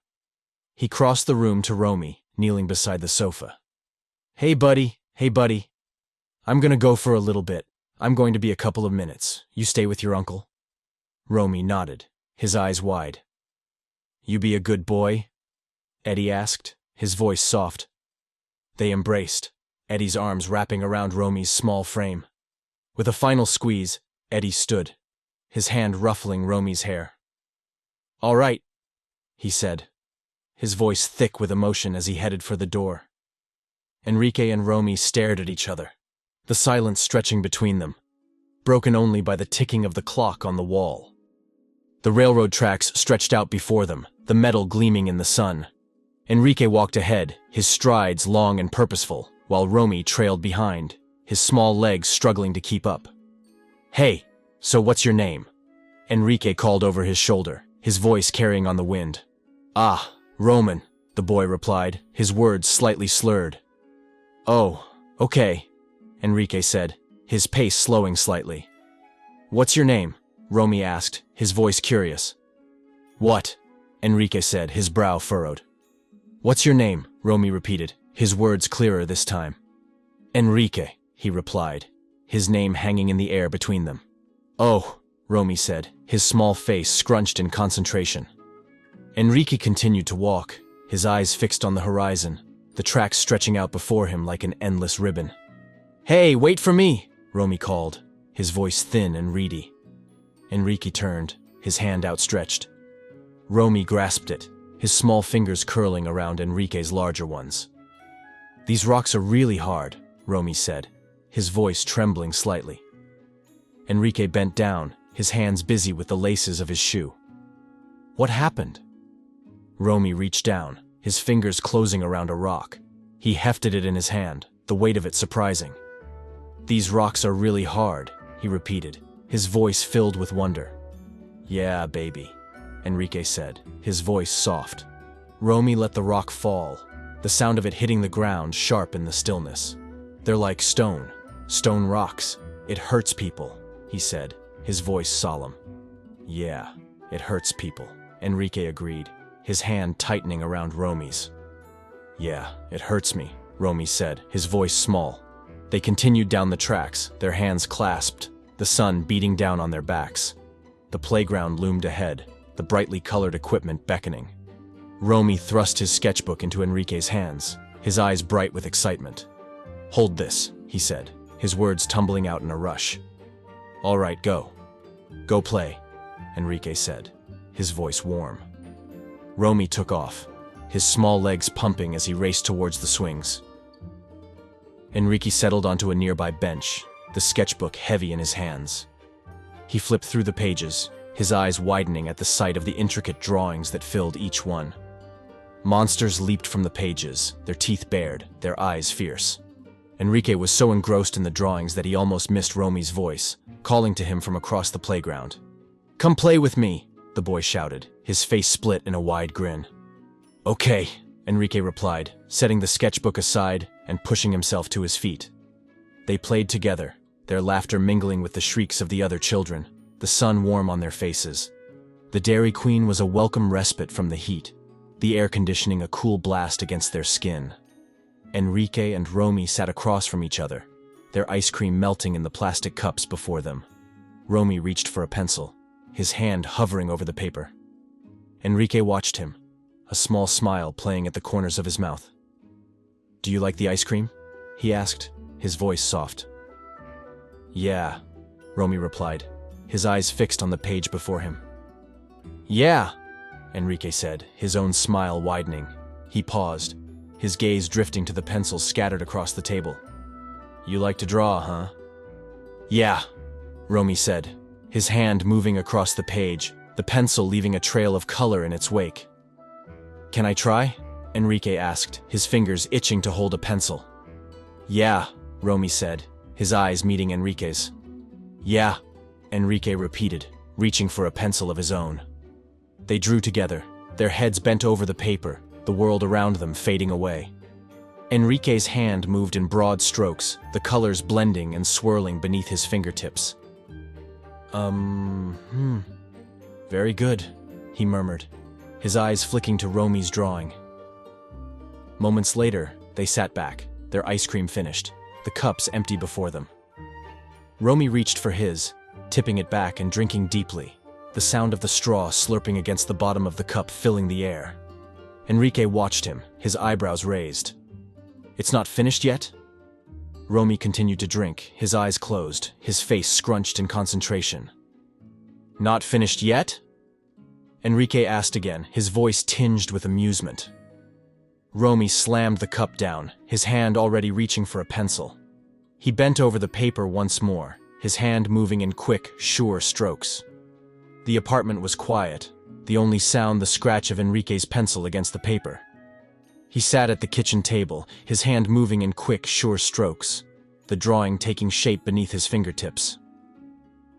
He crossed the room to Romy, kneeling beside the sofa. Hey buddy. I'm gonna go for a little bit. I'm going to be a couple of minutes. You stay with your uncle?" Romy nodded, his eyes wide. "You be a good boy?" Eddie asked, his voice soft. They embraced, Eddie's arms wrapping around Romy's small frame. With a final squeeze, Eddie stood, his hand ruffling Romy's hair. "All right," he said, his voice thick with emotion as he headed for the door. Enrique and Romy stared at each other, the silence stretching between them, broken only by the ticking of the clock on the wall. The railroad tracks stretched out before them, the metal gleaming in the sun. Enrique walked ahead, his strides long and purposeful, while Romy trailed behind, his small legs struggling to keep up. "Hey, so what's your name?" Enrique called over his shoulder, his voice carrying on the wind. "Ah, Roman," the boy replied, his words slightly slurred. "Oh, okay," Enrique said, his pace slowing slightly. "What's your name?" Romy asked, his voice curious. "What?" Enrique said, his brow furrowed. "What's your name?" Romy repeated, his words clearer this time. "Enrique," he replied, his name hanging in the air between them. "Oh," Romy said, his small face scrunched in concentration. Enrique continued to walk, his eyes fixed on the horizon, the tracks stretching out before him like an endless ribbon. "Hey, wait for me!" Romy called, his voice thin and reedy. Enrique turned, his hand outstretched. Romy grasped it, his small fingers curling around Enrique's larger ones. "These rocks are really hard," Romy said, his voice trembling slightly. Enrique bent down, his hands busy with the laces of his shoe. "What happened?" Romy reached down, his fingers closing around a rock. He hefted it in his hand, the weight of it surprising. "These rocks are really hard," he repeated, his voice filled with wonder. "Yeah, baby," Enrique said, his voice soft. Romy let the rock fall, the sound of it hitting the ground sharp in the stillness. "They're like stone rocks. It hurts people," he said, his voice solemn. "Yeah, it hurts people," Enrique agreed, his hand tightening around Romy's. "Yeah, it hurts me," Romy said, his voice small. They continued down the tracks, their hands clasped, the sun beating down on their backs. The playground loomed ahead, the brightly colored equipment beckoning. Romy thrust his sketchbook into Enrique's hands, his eyes bright with excitement. "Hold this," he said, his words tumbling out in a rush. "All right, go. Go play," Enrique said, his voice warm. Romy took off, his small legs pumping as he raced towards the swings. Enrique settled onto a nearby bench, the sketchbook heavy in his hands. He flipped through the pages, his eyes widening at the sight of the intricate drawings that filled each one. Monsters leaped from the pages, their teeth bared, their eyes fierce. Enrique was so engrossed in the drawings that he almost missed Romy's voice, calling to him from across the playground. "Come play with me," the boy shouted, his face split in a wide grin. "Okay," Enrique replied, setting the sketchbook aside and pushing himself to his feet. They played together, their laughter mingling with the shrieks of the other children, the sun warm on their faces. The Dairy Queen was a welcome respite from the heat, the air conditioning a cool blast against their skin. Enrique and Romy sat across from each other, their ice cream melting in the plastic cups before them. Romy reached for a pencil, his hand hovering over the paper. Enrique watched him, a small smile playing at the corners of his mouth. "Do you like the ice cream?" he asked, his voice soft. "Yeah," Romy replied, his eyes fixed on the page before him. "Yeah," Enrique said, his own smile widening. He paused, his gaze drifting to the pencils scattered across the table. "You like to draw, huh?" "Yeah," Romy said, his hand moving across the page, the pencil leaving a trail of color in its wake. "Can I try?" Enrique asked, his fingers itching to hold a pencil. "Yeah," Romy said, his eyes meeting Enrique's. "Yeah," Enrique repeated, reaching for a pencil of his own. They drew together, their heads bent over the paper, the world around them fading away. Enrique's hand moved in broad strokes, the colors blending and swirling beneath his fingertips. Very good," he murmured, his eyes flicking to Romy's drawing. Moments later, they sat back, their ice cream finished, the cups empty before them. Romy reached for his, tipping it back and drinking deeply, the sound of the straw slurping against the bottom of the cup filling the air. Enrique watched him, his eyebrows raised. "It's not finished yet?" Romy continued to drink, his eyes closed, his face scrunched in concentration. "Not finished yet?" Enrique asked again, his voice tinged with amusement. Romy slammed the cup down, his hand already reaching for a pencil. He bent over the paper once more, his hand moving in quick, sure strokes. The apartment was quiet, the only sound the scratch of Enrique's pencil against the paper. He sat at the kitchen table, his hand moving in quick, sure strokes, the drawing taking shape beneath his fingertips.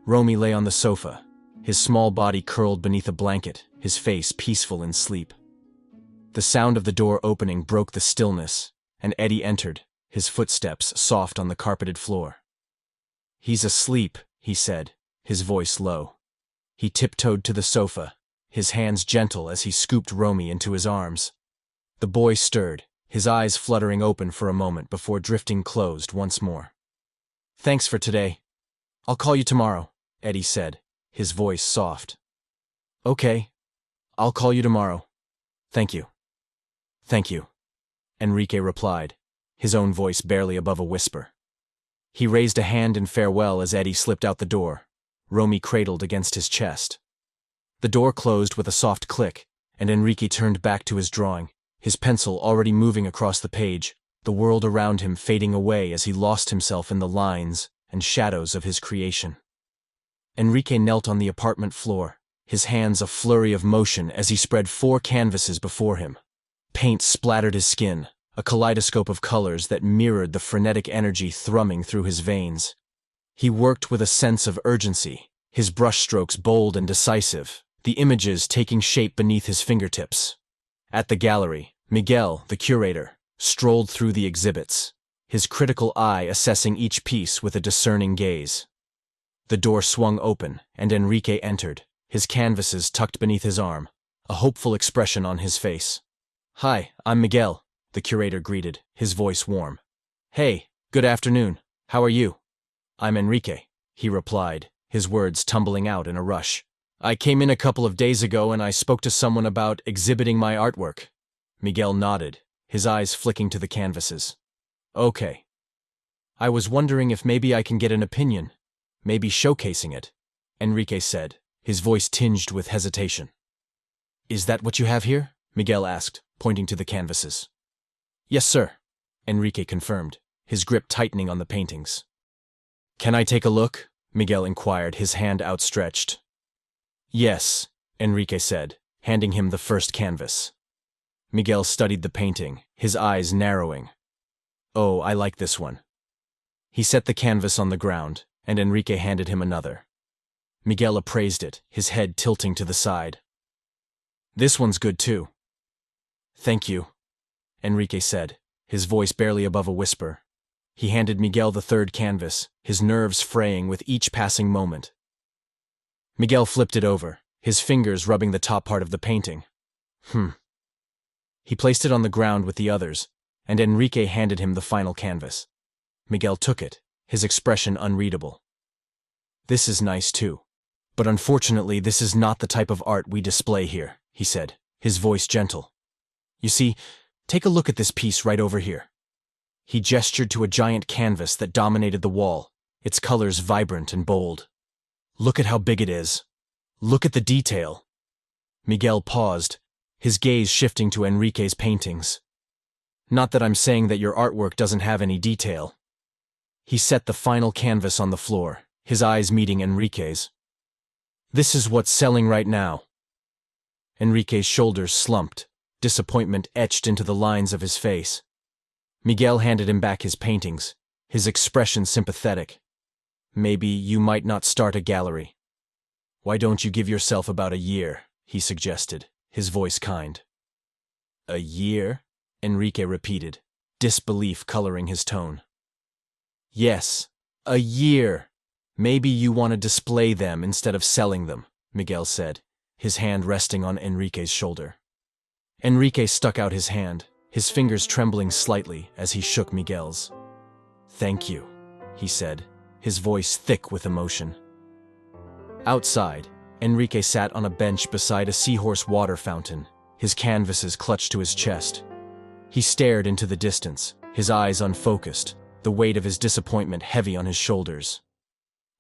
Romy lay on the sofa, his small body curled beneath a blanket, his face peaceful in sleep. The sound of the door opening broke the stillness, and Eddie entered, his footsteps soft on the carpeted floor. "He's asleep," he said, his voice low. He tiptoed to the sofa, his hands gentle as he scooped Romy into his arms. The boy stirred, his eyes fluttering open for a moment before drifting closed once more. "Thanks for today. I'll call you tomorrow," Eddie said, his voice soft. "Okay. I'll call you tomorrow. Thank you." "Thank you," Enrique replied, his own voice barely above a whisper. He raised a hand in farewell as Eddie slipped out the door, Romy cradled against his chest. The door closed with a soft click, and Enrique turned back to his drawing, his pencil already moving across the page, the world around him fading away as he lost himself in the lines and shadows of his creation. Enrique knelt on the apartment floor, his hands a flurry of motion as he spread 4 canvases before him. Paint splattered his skin, a kaleidoscope of colors that mirrored the frenetic energy thrumming through his veins. He worked with a sense of urgency, his brushstrokes bold and decisive, the images taking shape beneath his fingertips. At the gallery, Miguel, the curator, strolled through the exhibits, his critical eye assessing each piece with a discerning gaze. The door swung open, and Enrique entered, his canvases tucked beneath his arm, a hopeful expression on his face. "Hi, I'm Miguel," the curator greeted, his voice warm. "Hey, good afternoon. How are you?" "I'm Enrique," he replied, his words tumbling out in a rush. "I came in a couple of days ago and I spoke to someone about exhibiting my artwork." Miguel nodded, his eyes flicking to the canvases. "Okay. I was wondering if maybe I can get an opinion, maybe showcasing it," Enrique said, his voice tinged with hesitation. "Is that what you have here?" Miguel asked, pointing to the canvases. "Yes, sir," Enrique confirmed, his grip tightening on the paintings. "Can I take a look?" Miguel inquired, his hand outstretched. "Yes," Enrique said, handing him the first canvas. Miguel studied the painting, his eyes narrowing. "Oh, I like this one." He set the canvas on the ground, and Enrique handed him another. Miguel appraised it, his head tilting to the side. "This one's good too." "Thank you," Enrique said, his voice barely above a whisper. He handed Miguel the third canvas, his nerves fraying with each passing moment. Miguel flipped it over, his fingers rubbing the top part of the painting. He placed it on the ground with the others, and Enrique handed him the final canvas. Miguel took it, his expression unreadable. "This is nice too. But unfortunately, this is not the type of art we display here," he said, his voice gentle. "You see, take a look at this piece right over here." He gestured to a giant canvas that dominated the wall, its colors vibrant and bold. "Look at how big it is. Look at the detail." Miguel paused, his gaze shifting to Enrique's paintings. "Not that I'm saying that your artwork doesn't have any detail." He set the final canvas on the floor, his eyes meeting Enrique's. "This is what's selling right now." Enrique's shoulders slumped, disappointment etched into the lines of his face. Miguel handed him back his paintings, his expression sympathetic. "Maybe you might not start a gallery. Why don't you give yourself about a year?" he suggested, his voice kind. "A year?" Enrique repeated, disbelief coloring his tone. "Yes, a year. Maybe you want to display them instead of selling them," Miguel said, his hand resting on Enrique's shoulder. Enrique stuck out his hand, his fingers trembling slightly as he shook Miguel's. "Thank you," he said, his voice thick with emotion. Outside, Enrique sat on a bench beside a seahorse water fountain, his canvases clutched to his chest. He stared into the distance, his eyes unfocused, the weight of his disappointment heavy on his shoulders.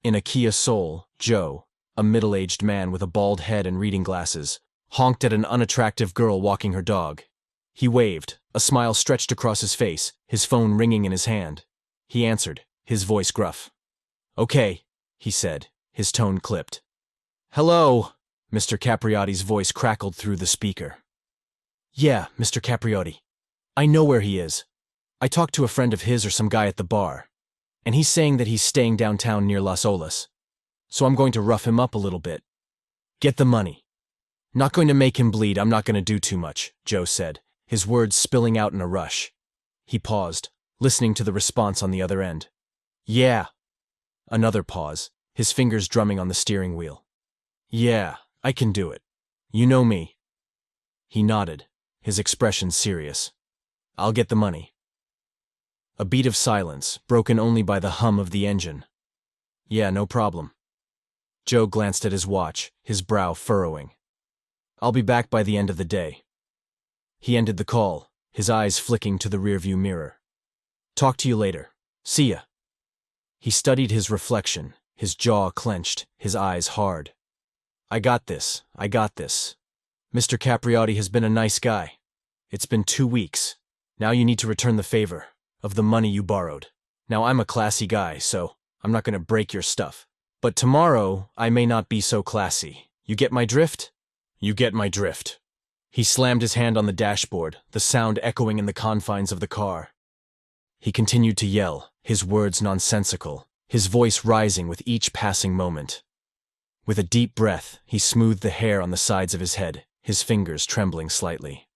In a Kia Soul, Joe, a middle-aged man with a bald head and reading glasses, honked at an unattractive girl walking her dog. He waved, a smile stretched across his face, his phone ringing in his hand. He answered, his voice gruff. "Okay," he said, his tone clipped. "Hello," Mr. Capriotti's voice crackled through the speaker. "Yeah, Mr. Capriotti. I know where he is. I talked to a friend of his or some guy at the bar, and he's saying that he's staying downtown near Las Olas. So I'm going to rough him up a little bit. Get the money. Not going to make him bleed, I'm not going to do too much," Joe said, his words spilling out in a rush. He paused, listening to the response on the other end. "Yeah." Another pause, his fingers drumming on the steering wheel. "Yeah, I can do it. You know me." He nodded, his expression serious. "I'll get the money." A beat of silence, broken only by the hum of the engine. "Yeah, no problem." Joe glanced at his watch, his brow furrowing. "I'll be back by the end of the day." He ended the call, his eyes flicking to the rearview mirror. "Talk to you later. See ya." He studied his reflection, his jaw clenched, his eyes hard. I got this. Mr. Capriotti has been a nice guy. It's been 2 weeks. Now you need to return the favor of the money you borrowed. Now I'm a classy guy, so I'm not going to break your stuff. But tomorrow, I may not be so classy. You get my drift?" "You get my drift." He slammed his hand on the dashboard, the sound echoing in the confines of the car. He continued to yell, his words nonsensical, his voice rising with each passing moment. With a deep breath, he smoothed the hair on the sides of his head, his fingers trembling slightly.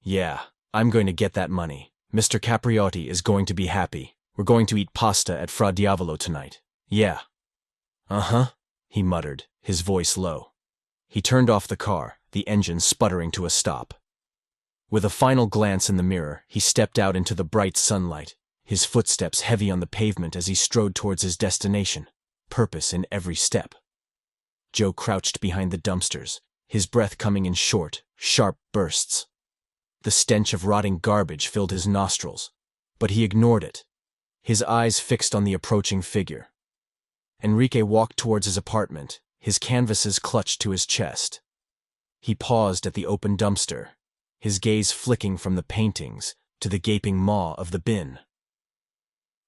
Yeah, I'm going to get that money. Mr. Capriotti is going to be happy. We're going to eat pasta at Fra Diavolo tonight. Yeah. Uh-huh, he muttered, his voice low. He turned off the car, the engine sputtering to a stop. With a final glance in the mirror, he stepped out into the bright sunlight, his footsteps heavy on the pavement as he strode towards his destination, purpose in every step. Joe crouched behind the dumpsters, his breath coming in short, sharp bursts. The stench of rotting garbage filled his nostrils, but he ignored it, his eyes fixed on the approaching figure. Enrique walked towards his apartment, his canvases clutched to his chest. He paused at the open dumpster, his gaze flicking from the paintings to the gaping maw of the bin.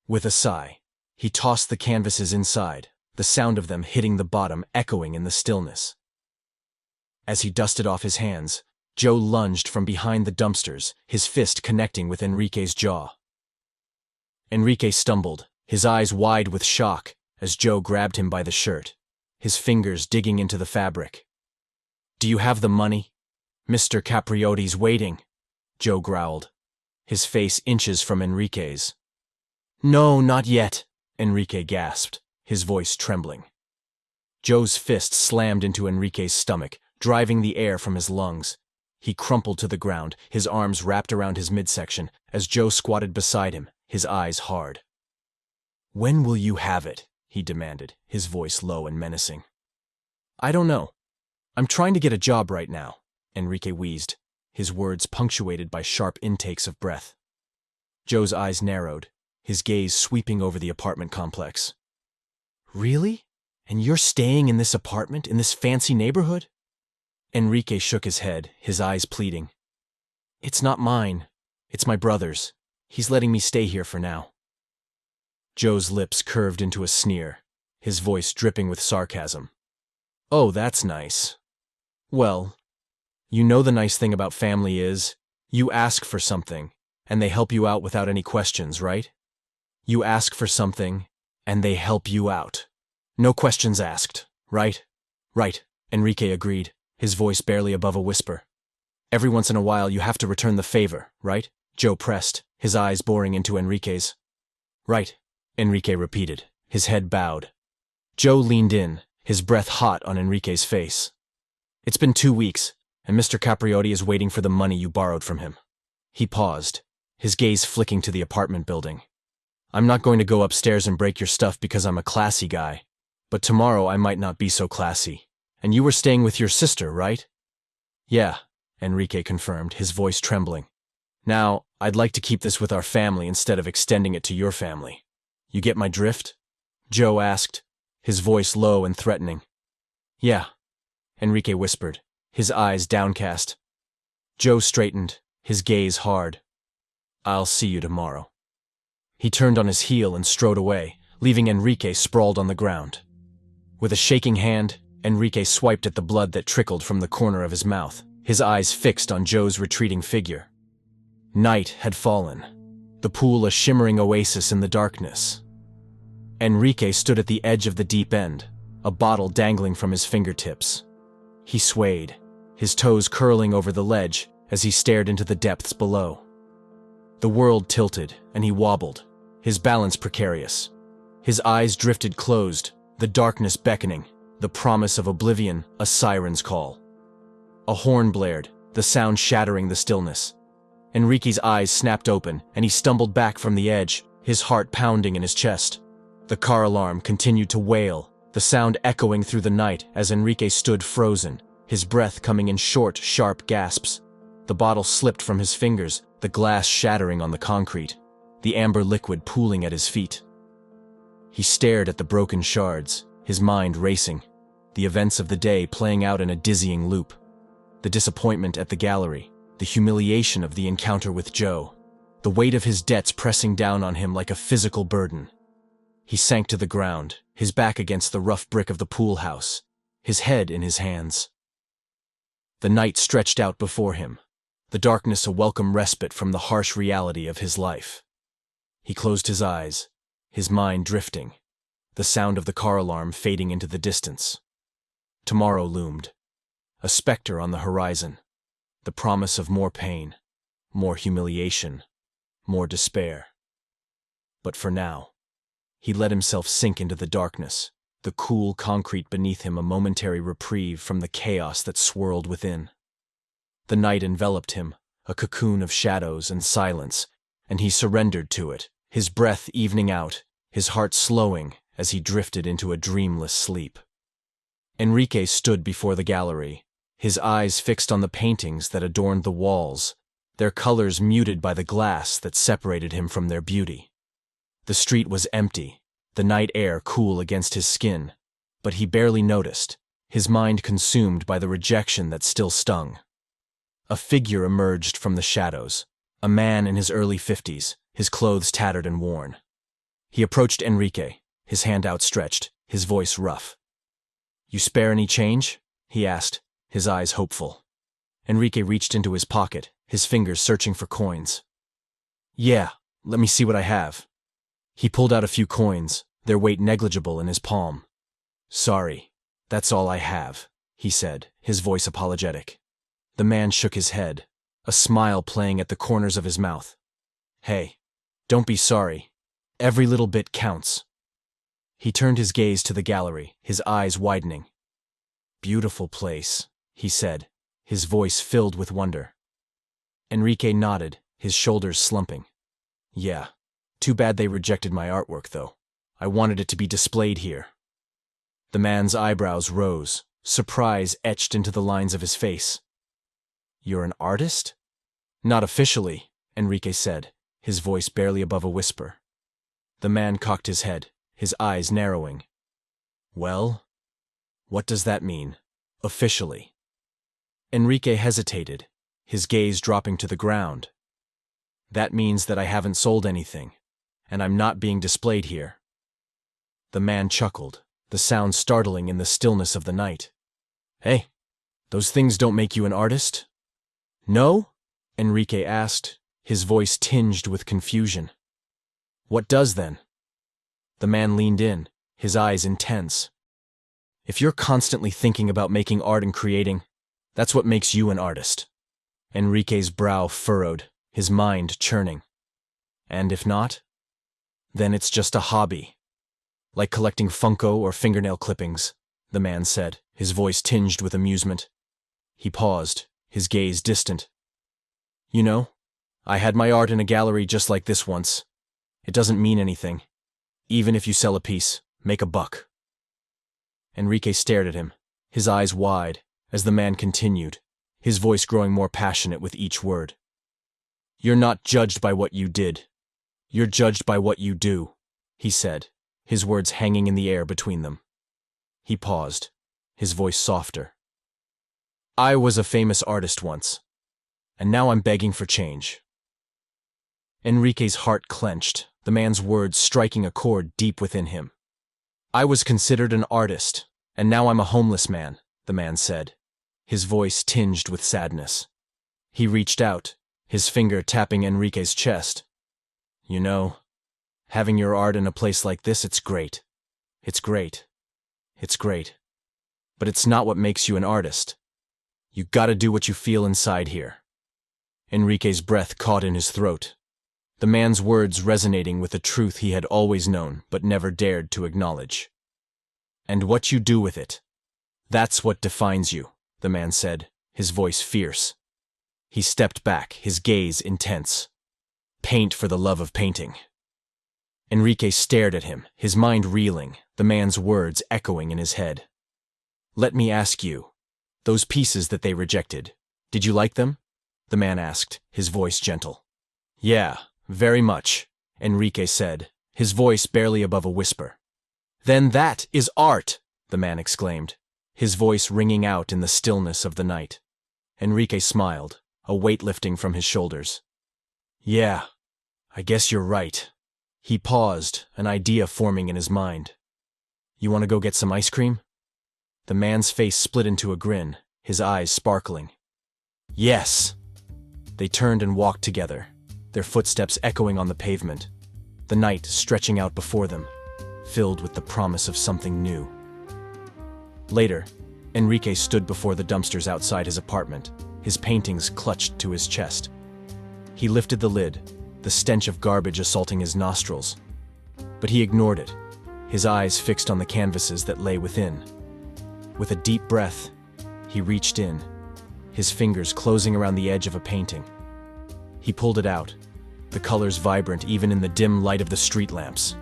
With a sigh, he tossed the canvases inside, the sound of them hitting the bottom echoing in the stillness. As he dusted off his hands, Joe lunged from behind the dumpsters, his fist connecting with Enrique's jaw. Enrique stumbled, his eyes wide with shock, as Joe grabbed him by the shirt, his fingers digging into the fabric. "Do you have the money? Mr. Capriotti's waiting," Joe growled, his face inches from Enrique's. "No, not yet," Enrique gasped, his voice trembling. Joe's fist slammed into Enrique's stomach, driving the air from his lungs. He crumpled to the ground, his arms wrapped around his midsection, as Joe squatted beside him, his eyes hard. "When will you have it?" he demanded, his voice low and menacing. "I don't know. I'm trying to get a job right now," Enrique wheezed, his words punctuated by sharp intakes of breath. Joe's eyes narrowed, his gaze sweeping over the apartment complex. "Really? And you're staying in this apartment, in this fancy neighborhood?" Enrique shook his head, his eyes pleading. "It's not mine. It's my brother's. He's letting me stay here for now." Joe's lips curved into a sneer, his voice dripping with sarcasm. "Oh, that's nice. Well, you know the nice thing about family is, you ask for something, and they help you out without any questions, right? You ask for something, and they help you out. No questions asked, right?" "Right," Enrique agreed, his voice barely above a whisper. "Every once in a while you have to return the favor, right?" Joe pressed, his eyes boring into Enrique's. "Right," Enrique repeated, his head bowed. Joe leaned in, his breath hot on Enrique's face. "It's been 2 weeks, and Mr. Capriotti is waiting for the money you borrowed from him." He paused, his gaze flicking to the apartment building. "I'm not going to go upstairs and break your stuff because I'm a classy guy, but tomorrow I might not be so classy. And you were staying with your sister, right?" "Yeah," Enrique confirmed, his voice trembling. "Now, I'd like to keep this with our family instead of extending it to your family. You get my drift?" Joe asked, his voice low and threatening. "Yeah," Enrique whispered, his eyes downcast. Joe straightened, his gaze hard. "I'll see you tomorrow." He turned on his heel and strode away, leaving Enrique sprawled on the ground. With a shaking hand, Enrique swiped at the blood that trickled from the corner of his mouth, his eyes fixed on Joe's retreating figure. Night had fallen, the pool a shimmering oasis in the darkness. Enrique stood at the edge of the deep end, a bottle dangling from his fingertips. He swayed, his toes curling over the ledge as he stared into the depths below. The world tilted, and he wobbled, his balance precarious. His eyes drifted closed, the darkness beckoning, the promise of oblivion, a siren's call. A horn blared, the sound shattering the stillness. Enrique's eyes snapped open, and he stumbled back from the edge, his heart pounding in his chest. The car alarm continued to wail, the sound echoing through the night as Enrique stood frozen, his breath coming in short, sharp gasps. The bottle slipped from his fingers, the glass shattering on the concrete, the amber liquid pooling at his feet. He stared at the broken shards, his mind racing, the events of the day playing out in a dizzying loop. The disappointment at the gallery, the humiliation of the encounter with Joe, the weight of his debts pressing down on him like a physical burden. He sank to the ground, his back against the rough brick of the pool house, his head in his hands. The night stretched out before him, the darkness a welcome respite from the harsh reality of his life. He closed his eyes, his mind drifting, the sound of the car alarm fading into the distance. Tomorrow loomed, a specter on the horizon, the promise of more pain, more humiliation, more despair. But for now, he let himself sink into the darkness, the cool concrete beneath him a momentary reprieve from the chaos that swirled within. The night enveloped him, a cocoon of shadows and silence, and he surrendered to it, his breath evening out, his heart slowing as he drifted into a dreamless sleep. Enrique stood before the gallery, his eyes fixed on the paintings that adorned the walls, their colors muted by the glass that separated him from their beauty. The street was empty, the night air cool against his skin, but he barely noticed, his mind consumed by the rejection that still stung. A figure emerged from the shadows, a man in his early 50s, his clothes tattered and worn. He approached Enrique, his hand outstretched, his voice rough. "You spare any change?" he asked, his eyes hopeful. Enrique reached into his pocket, his fingers searching for coins. "Yeah, let me see what I have." He pulled out a few coins, their weight negligible in his palm. "Sorry, that's all I have," he said, his voice apologetic. The man shook his head, a smile playing at the corners of his mouth. "Hey, don't be sorry. Every little bit counts." He turned his gaze to the gallery, his eyes widening. "Beautiful place," he said, his voice filled with wonder. Enrique nodded, his shoulders slumping. "Yeah, too bad they rejected my artwork, though. I wanted it to be displayed here." The man's eyebrows rose, surprise etched into the lines of his face. "You're an artist?" "Not officially," Enrique said, his voice barely above a whisper. The man cocked his head, his eyes narrowing. "Well, what does that mean, officially?" Enrique hesitated, his gaze dropping to the ground. "That means that I haven't sold anything, and I'm not being displayed here." The man chuckled, the sound startling in the stillness of the night. "Hey, those things don't make you an artist?" "No?" Enrique asked, his voice tinged with confusion. "What does then?" The man leaned in, his eyes intense. "If you're constantly thinking about making art and creating, that's what makes you an artist." Enrique's brow furrowed, his mind churning. "And if not? Then it's just a hobby. Like collecting Funko or fingernail clippings," the man said, his voice tinged with amusement. He paused, his gaze distant. "You know, I had my art in a gallery just like this once. It doesn't mean anything. Even if you sell a piece, make a buck." Enrique stared at him, his eyes wide, as the man continued, his voice growing more passionate with each word. "You're not judged by what you did. You're judged by what you do," he said, his words hanging in the air between them. He paused, his voice softer. "I was a famous artist once, and now I'm begging for change." Enrique's heart clenched, the man's words striking a chord deep within him. "I was considered an artist, and now I'm a homeless man," the man said, his voice tinged with sadness. He reached out, his finger tapping Enrique's chest. "You know, having your art in a place like this, it's great. It's great. It's great. But it's not what makes you an artist. You gotta do what you feel inside here." Enrique's breath caught in his throat, the man's words resonating with a truth he had always known but never dared to acknowledge. "And what you do with it, that's what defines you," the man said, his voice fierce. He stepped back, his gaze intense. "Paint for the love of painting." Enrique stared at him, his mind reeling, the man's words echoing in his head. "Let me ask you, those pieces that they rejected, did you like them?" the man asked, his voice gentle. "Yeah, very much," Enrique said, his voice barely above a whisper. "Then that is art!" the man exclaimed, his voice ringing out in the stillness of the night. Enrique smiled, a weight lifting from his shoulders. "Yeah, I guess you're right." He paused, an idea forming in his mind. "You want to go get some ice cream?" The man's face split into a grin, his eyes sparkling. "Yes!" They turned and walked together, their footsteps echoing on the pavement, the night stretching out before them, filled with the promise of something new. Later, Enrique stood before the dumpsters outside his apartment, his paintings clutched to his chest. He lifted the lid, the stench of garbage assaulting his nostrils. But he ignored it, his eyes fixed on the canvases that lay within. With a deep breath, he reached in, his fingers closing around the edge of a painting. He pulled it out, the colors vibrant even in the dim light of the street lamps.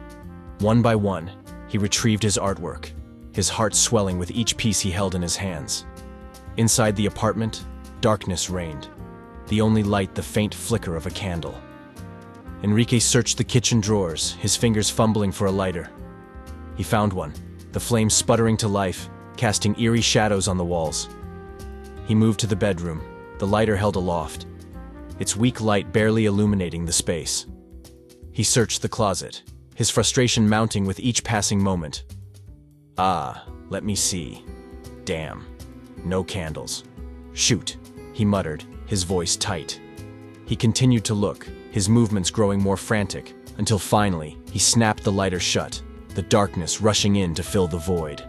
One by one, he retrieved his artwork, his heart swelling with each piece he held in his hands. Inside the apartment, darkness reigned, the only light the faint flicker of a candle. Enrique searched the kitchen drawers, his fingers fumbling for a lighter. He found one, the flame sputtering to life, casting eerie shadows on the walls. He moved to the bedroom, the lighter held aloft, its weak light barely illuminating the space. He searched the closet, his frustration mounting with each passing moment. Let me see. Damn. No candles. Shoot, he muttered, his voice tight. He continued to look, his movements growing more frantic, until finally, he snapped the lighter shut, the darkness rushing in to fill the void.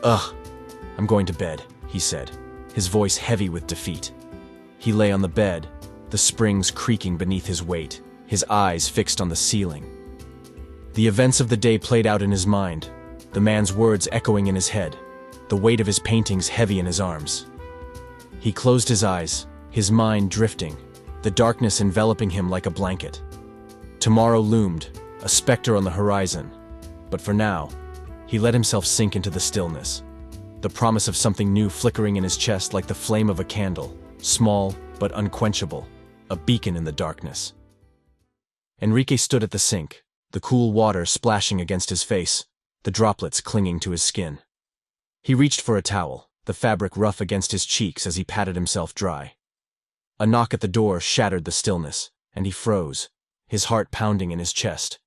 I'm going to bed, he said, his voice heavy with defeat. He lay on the bed, the springs creaking beneath his weight, his eyes fixed on the ceiling. The events of the day played out in his mind, the man's words echoing in his head, the weight of his paintings heavy in his arms. He closed his eyes, his mind drifting, the darkness enveloping him like a blanket. Tomorrow loomed, a specter on the horizon, but for now, he let himself sink into the stillness, the promise of something new flickering in his chest like the flame of a candle, small but unquenchable, a beacon in the darkness. Enrique stood at the sink, the cool water splashing against his face, the droplets clinging to his skin. He reached for a towel, the fabric rough against his cheeks as he patted himself dry. A knock at the door shattered the stillness, and he froze, his heart pounding in his chest.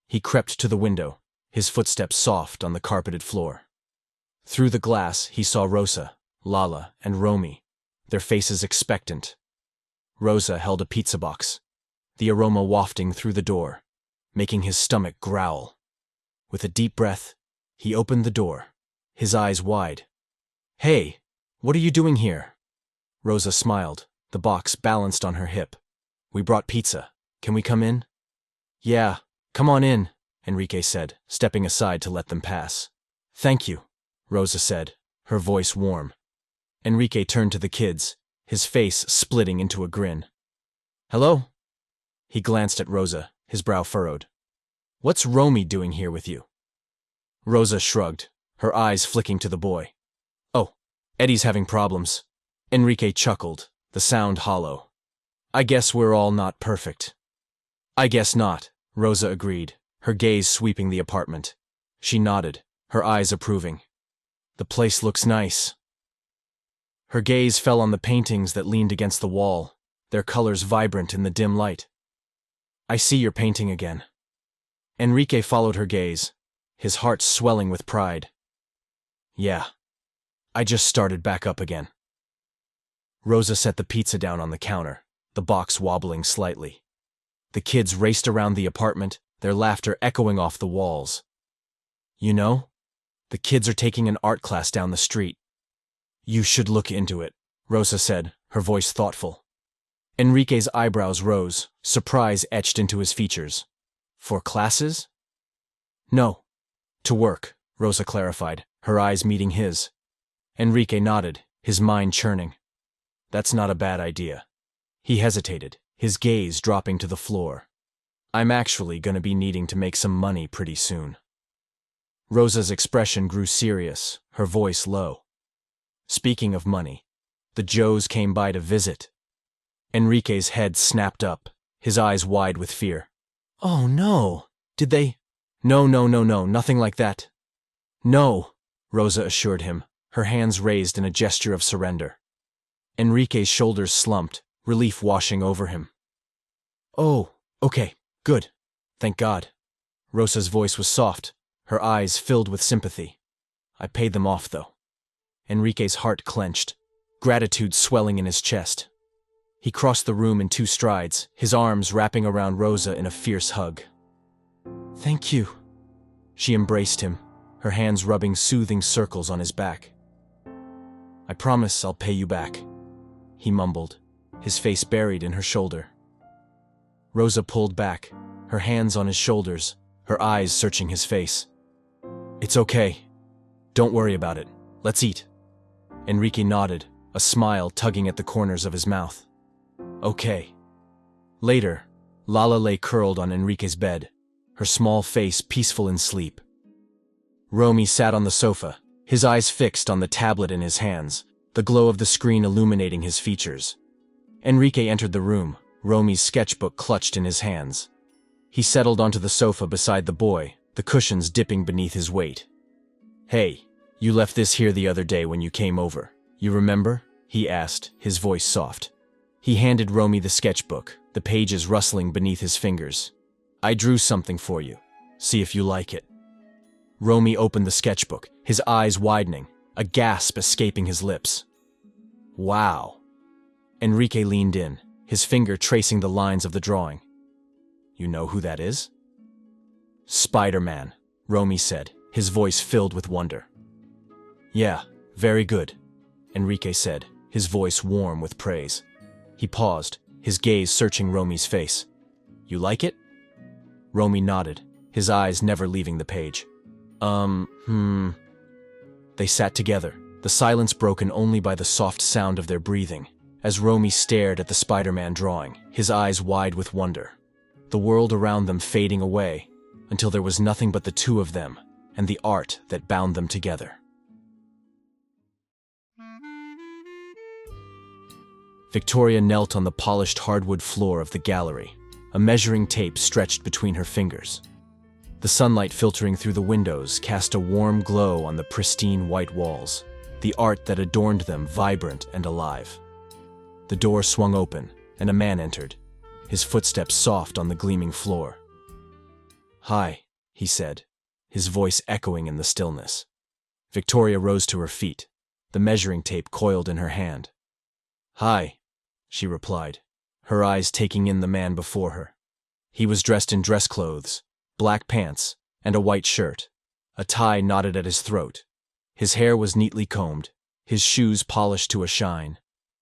He crept to the window, his footsteps soft on the carpeted floor. Through the glass, he saw Rosa, Lala, and Romy, their faces expectant. Rosa held a pizza box, the aroma wafting through the door, making his stomach growl. With a deep breath, he opened the door, his eyes wide. "Hey, what are you doing here?" Rosa smiled, the box balanced on her hip. "We brought pizza. Can we come in?" "Yeah, come on in," Enrique said, stepping aside to let them pass. "Thank you," Rosa said, her voice warm. Enrique turned to the kids, his face splitting into a grin. "Hello?" He glanced at Rosa, his brow furrowed. "What's Romy doing here with you?" Rosa shrugged, her eyes flicking to the boy. "Oh, Eddie's having problems." Enrique chuckled, the sound hollow. "I guess we're all not perfect." "I guess not," Rosa agreed, her gaze sweeping the apartment. She nodded, her eyes approving. "The place looks nice." Her gaze fell on the paintings that leaned against the wall, their colors vibrant in the dim light. "I see you're painting again." Enrique followed her gaze, his heart swelling with pride. "Yeah, I just started back up again." Rosa set the pizza down on the counter, the box wobbling slightly. The kids raced around the apartment, their laughter echoing off the walls. "You know, the kids are taking an art class down the street." "You should look into it," Rosa said, her voice thoughtful. Enrique's eyebrows rose, surprise etched into his features. "For classes?" "No, to work," Rosa clarified, her eyes meeting his. Enrique nodded, his mind churning. "That's not a bad idea." He hesitated, his gaze dropping to the floor. "I'm actually gonna be needing to make some money pretty soon." Rosa's expression grew serious, her voice low. "Speaking of money, the Joes came by to visit." Enrique's head snapped up, his eyes wide with fear. "Oh no, did they?" No, nothing like that." "No," Rosa assured him, her hands raised in a gesture of surrender. Enrique's shoulders slumped, relief washing over him. "Oh, okay, good. Thank God." Rosa's voice was soft, her eyes filled with sympathy. "I paid them off, though." Enrique's heart clenched, gratitude swelling in his chest. He crossed the room in 2 strides, his arms wrapping around Rosa in a fierce hug. "Thank you." She embraced him, her hands rubbing soothing circles on his back. "I promise I'll pay you back," he mumbled, his face buried in her shoulder. Rosa pulled back, her hands on his shoulders, her eyes searching his face. "It's okay. Don't worry about it. Let's eat." Enrique nodded, a smile tugging at the corners of his mouth. "Okay." Later, Lala lay curled on Enrique's bed, her small face peaceful in sleep. Romy sat on the sofa, his eyes fixed on the tablet in his hands, the glow of the screen illuminating his features. Enrique entered the room, Romy's sketchbook clutched in his hands. He settled onto the sofa beside the boy, the cushions dipping beneath his weight. "Hey, you left this here the other day when you came over. You remember?" he asked, his voice soft. He handed Romy the sketchbook, the pages rustling beneath his fingers. "I drew something for you. See if you like it." Romy opened the sketchbook, his eyes widening, a gasp escaping his lips. "Wow." Enrique leaned in, his finger tracing the lines of the drawing. "You know who that is?" "Spider-Man," Romy said, his voice filled with wonder. "Yeah, very good," Enrique said, his voice warm with praise. He paused, his gaze searching Romy's face. "You like it?" Romy nodded, his eyes never leaving the page. They sat together, the silence broken only by the soft sound of their breathing, as Romy stared at the Spider-Man drawing, his eyes wide with wonder. The world around them fading away, until there was nothing but the two of them and the art that bound them together. Victoria knelt on the polished hardwood floor of the gallery, a measuring tape stretched between her fingers. The sunlight filtering through the windows cast a warm glow on the pristine white walls, the art that adorned them vibrant and alive. The door swung open, and a man entered, his footsteps soft on the gleaming floor. "Hi," he said, his voice echoing in the stillness. Victoria rose to her feet, the measuring tape coiled in her hand. "Hi," she replied, her eyes taking in the man before her. He was dressed in dress clothes, black pants, and a white shirt. A tie knotted at his throat. His hair was neatly combed, his shoes polished to a shine.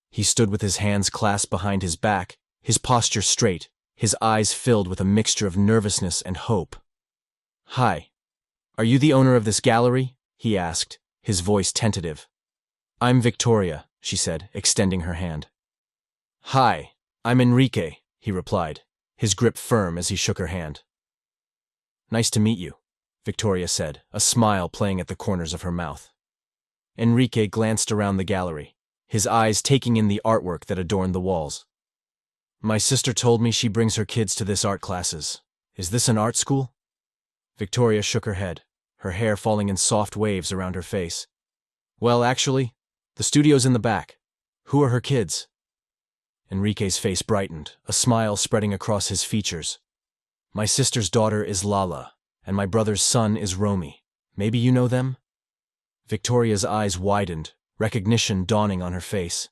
He stood with his hands clasped behind his back, his posture straight, his eyes filled with a mixture of nervousness and hope. "Hi. Are you the owner of this gallery?" he asked, his voice tentative. "I'm Victoria," she said, extending her hand. "Hi, I'm Enrique," he replied, his grip firm as he shook her hand. "Nice to meet you," Victoria said, a smile playing at the corners of her mouth. Enrique glanced around the gallery, his eyes taking in the artwork that adorned the walls. "My sister told me she brings her kids to this art classes. Is this an art school?" Victoria shook her head, her hair falling in soft waves around her face. "Well, actually, the studio's in the back. Who are her kids?" Enrique's face brightened, a smile spreading across his features. "My sister's daughter is Lala, and my brother's son is Romy. Maybe you know them?" Victoria's eyes widened, recognition dawning on her face.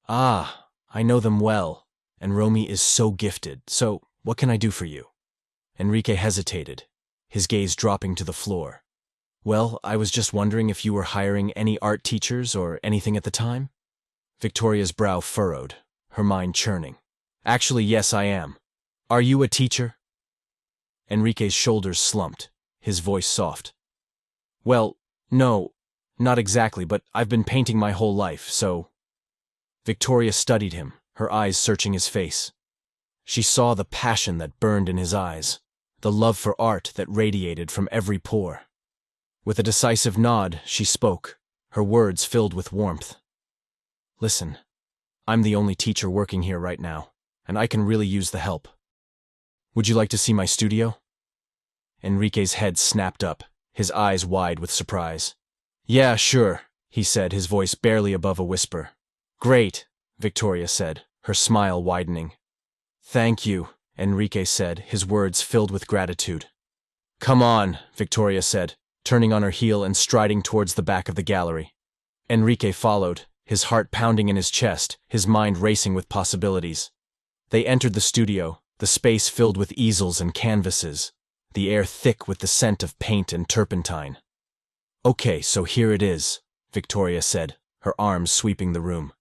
"Ah, I know them well, and Romy is so gifted, so what can I do for you?" Enrique hesitated, his gaze dropping to the floor. "Well, I was just wondering if you were hiring any art teachers or anything at the time?" Victoria's brow furrowed, her mind churning. "Actually, yes, I am. Are you a teacher?" Enrique's shoulders slumped, his voice soft. "Well, no, not exactly, but I've been painting my whole life, so—" Victoria studied him, her eyes searching his face. She saw the passion that burned in his eyes, the love for art that radiated from every pore. With a decisive nod, she spoke, her words filled with warmth. "Listen, I'm the only teacher working here right now, and I can really use the help. Would you like to see my studio?" Enrique's head snapped up, his eyes wide with surprise. "Yeah, sure," he said, his voice barely above a whisper. "Great," Victoria said, her smile widening. "Thank you," Enrique said, his words filled with gratitude. "Come on," Victoria said, turning on her heel and striding towards the back of the gallery. Enrique followed, his heart pounding in his chest, his mind racing with possibilities. They entered the studio, the space filled with easels and canvases, the air thick with the scent of paint and turpentine. "Okay, so here it is," Victoria said, her arms sweeping the room.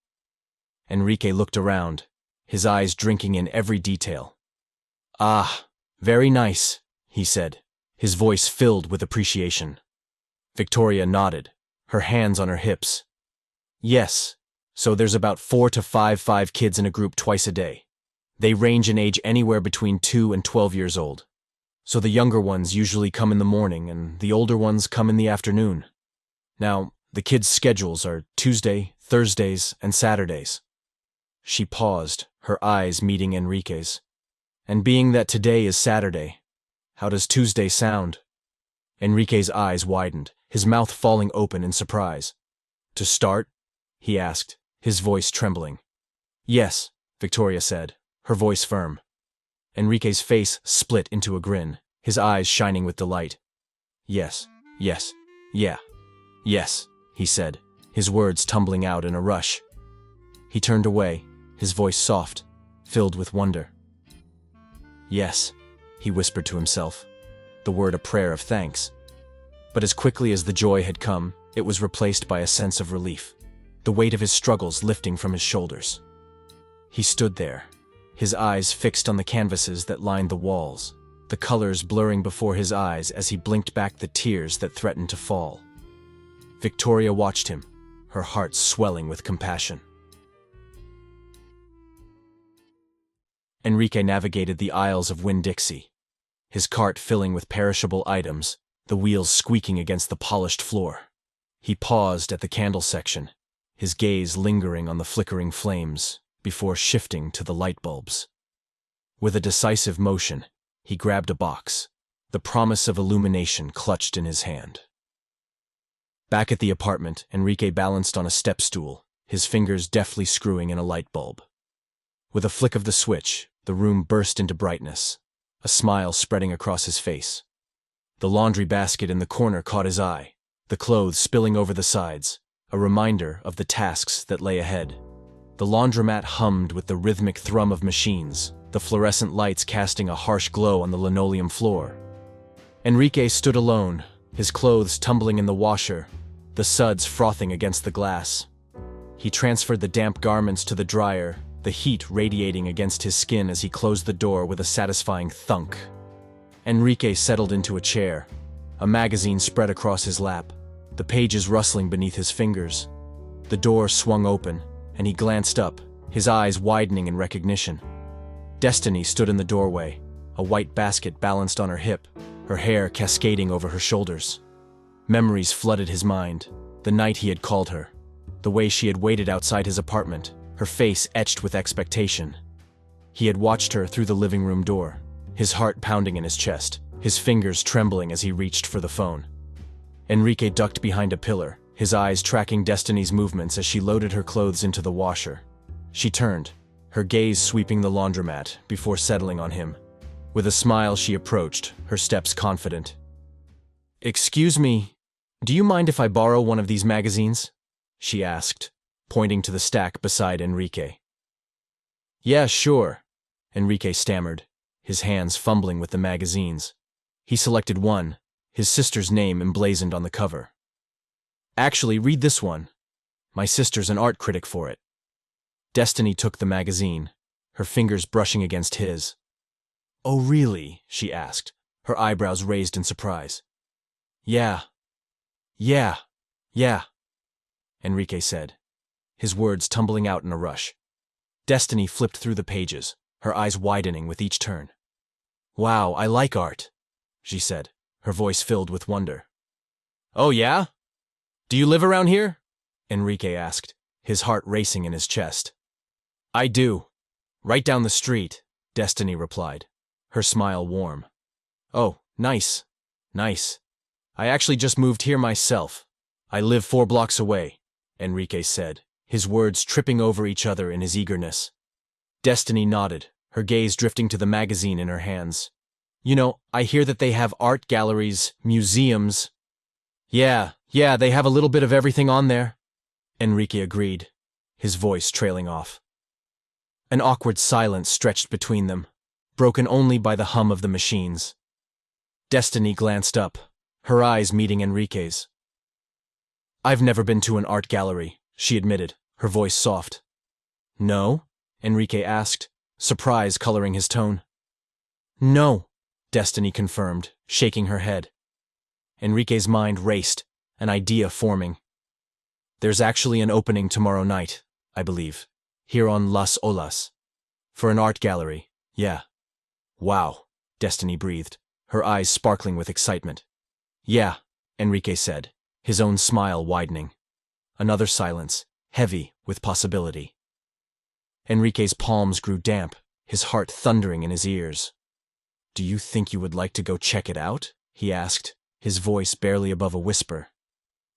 Enrique looked around, his eyes drinking in every detail. "Ah, very nice," he said, his voice filled with appreciation. Victoria nodded, her hands on her hips. "Yes, so there's about 4 to 5 kids in a group twice a day. They range in age anywhere between 2 and 12 years old. So the younger ones usually come in the morning and the older ones come in the afternoon. Now, the kids' schedules are Tuesday, Thursdays, and Saturdays." She paused, her eyes meeting Enrique's. "And being that today is Saturday, how does Tuesday sound?" Enrique's eyes widened, his mouth falling open in surprise. "To start?" he asked, his voice trembling. "Yes," Victoria said, her voice firm. Enrique's face split into a grin, his eyes shining with delight. "Yes, yes, yeah, yes," he said, his words tumbling out in a rush. He turned away, his voice soft, filled with wonder. "Yes," he whispered to himself, the word a prayer of thanks. But as quickly as the joy had come, it was replaced by a sense of relief, the weight of his struggles lifting from his shoulders. He stood there, his eyes fixed on the canvases that lined the walls, the colors blurring before his eyes as he blinked back the tears that threatened to fall. Victoria watched him, her heart swelling with compassion. Enrique navigated the aisles of Winn-Dixie, his cart filling with perishable items, the wheels squeaking against the polished floor. He paused at the candle section, his gaze lingering on the flickering flames, before shifting to the light bulbs. With a decisive motion, he grabbed a box, the promise of illumination clutched in his hand. Back at the apartment, Enrique balanced on a step stool, his fingers deftly screwing in a light bulb. With a flick of the switch, the room burst into brightness, a smile spreading across his face. The laundry basket in the corner caught his eye, the clothes spilling over the sides, a reminder of the tasks that lay ahead. The laundromat hummed with the rhythmic thrum of machines, the fluorescent lights casting a harsh glow on the linoleum floor. Enrique stood alone, his clothes tumbling in the washer, the suds frothing against the glass. He transferred the damp garments to the dryer, the heat radiating against his skin as he closed the door with a satisfying thunk. Enrique settled into a chair, a magazine spread across his lap, the pages rustling beneath his fingers. The door swung open, and he glanced up, his eyes widening in recognition. Destiny stood in the doorway, a white basket balanced on her hip, her hair cascading over her shoulders. Memories flooded his mind, the night he had called her, the way she had waited outside his apartment, her face etched with expectation. He had watched her through the living room door, his heart pounding in his chest, his fingers trembling as he reached for the phone. Enrique ducked behind a pillar, his eyes tracking Destiny's movements as she loaded her clothes into the washer. She turned, her gaze sweeping the laundromat before settling on him. With a smile she approached, her steps confident. "Excuse me, do you mind if I borrow one of these magazines?" she asked, pointing to the stack beside Enrique. "Yeah, sure," Enrique stammered, his hands fumbling with the magazines. He selected one, his sister's name emblazoned on the cover. "Actually, read this one. My sister's an art critic for it." Destiny took the magazine, her fingers brushing against his. "Oh, really?" she asked, her eyebrows raised in surprise. Yeah, yeah," Enrique said, his words tumbling out in a rush. Destiny flipped through the pages, her eyes widening with each turn. "Wow, I like art," she said, her voice filled with wonder. "Oh yeah? Do you live around here?" Enrique asked, his heart racing in his chest. "I do. Right down the street," Destiny replied, her smile warm. "Oh, nice, nice. I actually just moved here myself. I live 4 blocks away," Enrique said, his words tripping over each other in his eagerness. Destiny nodded, her gaze drifting to the magazine in her hands. "You know, I hear that they have art galleries, museums." Yeah, they have a little bit of everything on there," Enrique agreed, his voice trailing off. An awkward silence stretched between them, broken only by the hum of the machines. Destiny glanced up, her eyes meeting Enrique's. "I've never been to an art gallery," she admitted, her voice soft. "No?" Enrique asked, surprise coloring his tone. "No," Destiny confirmed, shaking her head. Enrique's mind raced, an idea forming. "There's actually an opening tomorrow night, I believe, here on Las Olas. For an art gallery, yeah." "Wow," Destiny breathed, her eyes sparkling with excitement. "Yeah," Enrique said, his own smile widening. Another silence, heavy with possibility. Enrique's palms grew damp, his heart thundering in his ears. "Do you think you would like to go check it out?" he asked, his voice barely above a whisper.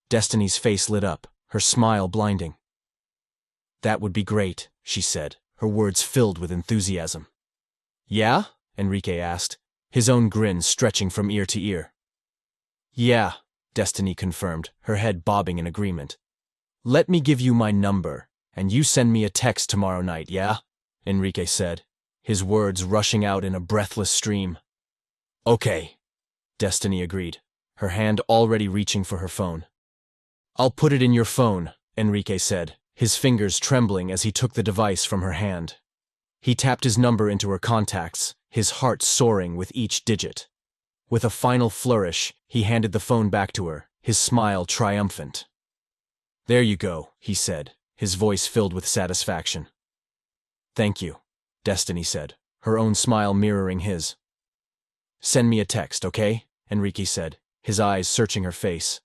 Destiny's face lit up, her smile blinding. "That would be great," she said, her words filled with enthusiasm. "Yeah?" Enrique asked, his own grin stretching from ear to ear. "Yeah," Destiny confirmed, her head bobbing in agreement. "Let me give you my number, and you send me a text tomorrow night, yeah?" Enrique said, his words rushing out in a breathless stream. "Okay," Destiny agreed, her hand already reaching for her phone. "I'll put it in your phone," Enrique said, his fingers trembling as he took the device from her hand. He tapped his number into her contacts, his heart soaring with each digit. With a final flourish, he handed the phone back to her, his smile triumphant. "There you go," he said, his voice filled with satisfaction. "Thank you," Destiny said, her own smile mirroring his. "Send me a text, okay?" Enrique said, his eyes searching her face.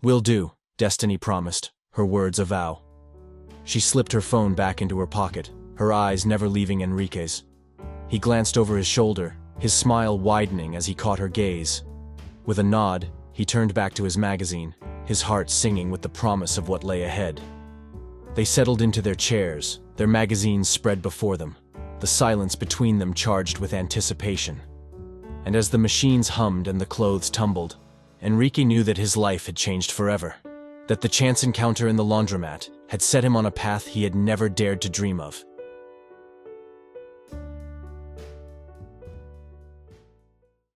"Will do," Destiny promised, her words a vow. She slipped her phone back into her pocket, her eyes never leaving Enrique's. He glanced over his shoulder, his smile widening as he caught her gaze. With a nod, he turned back to his magazine, his heart singing with the promise of what lay ahead. They settled into their chairs, their magazines spread before them, the silence between them charged with anticipation. And as the machines hummed and the clothes tumbled, Enrique knew that his life had changed forever, that the chance encounter in the laundromat had set him on a path he had never dared to dream of.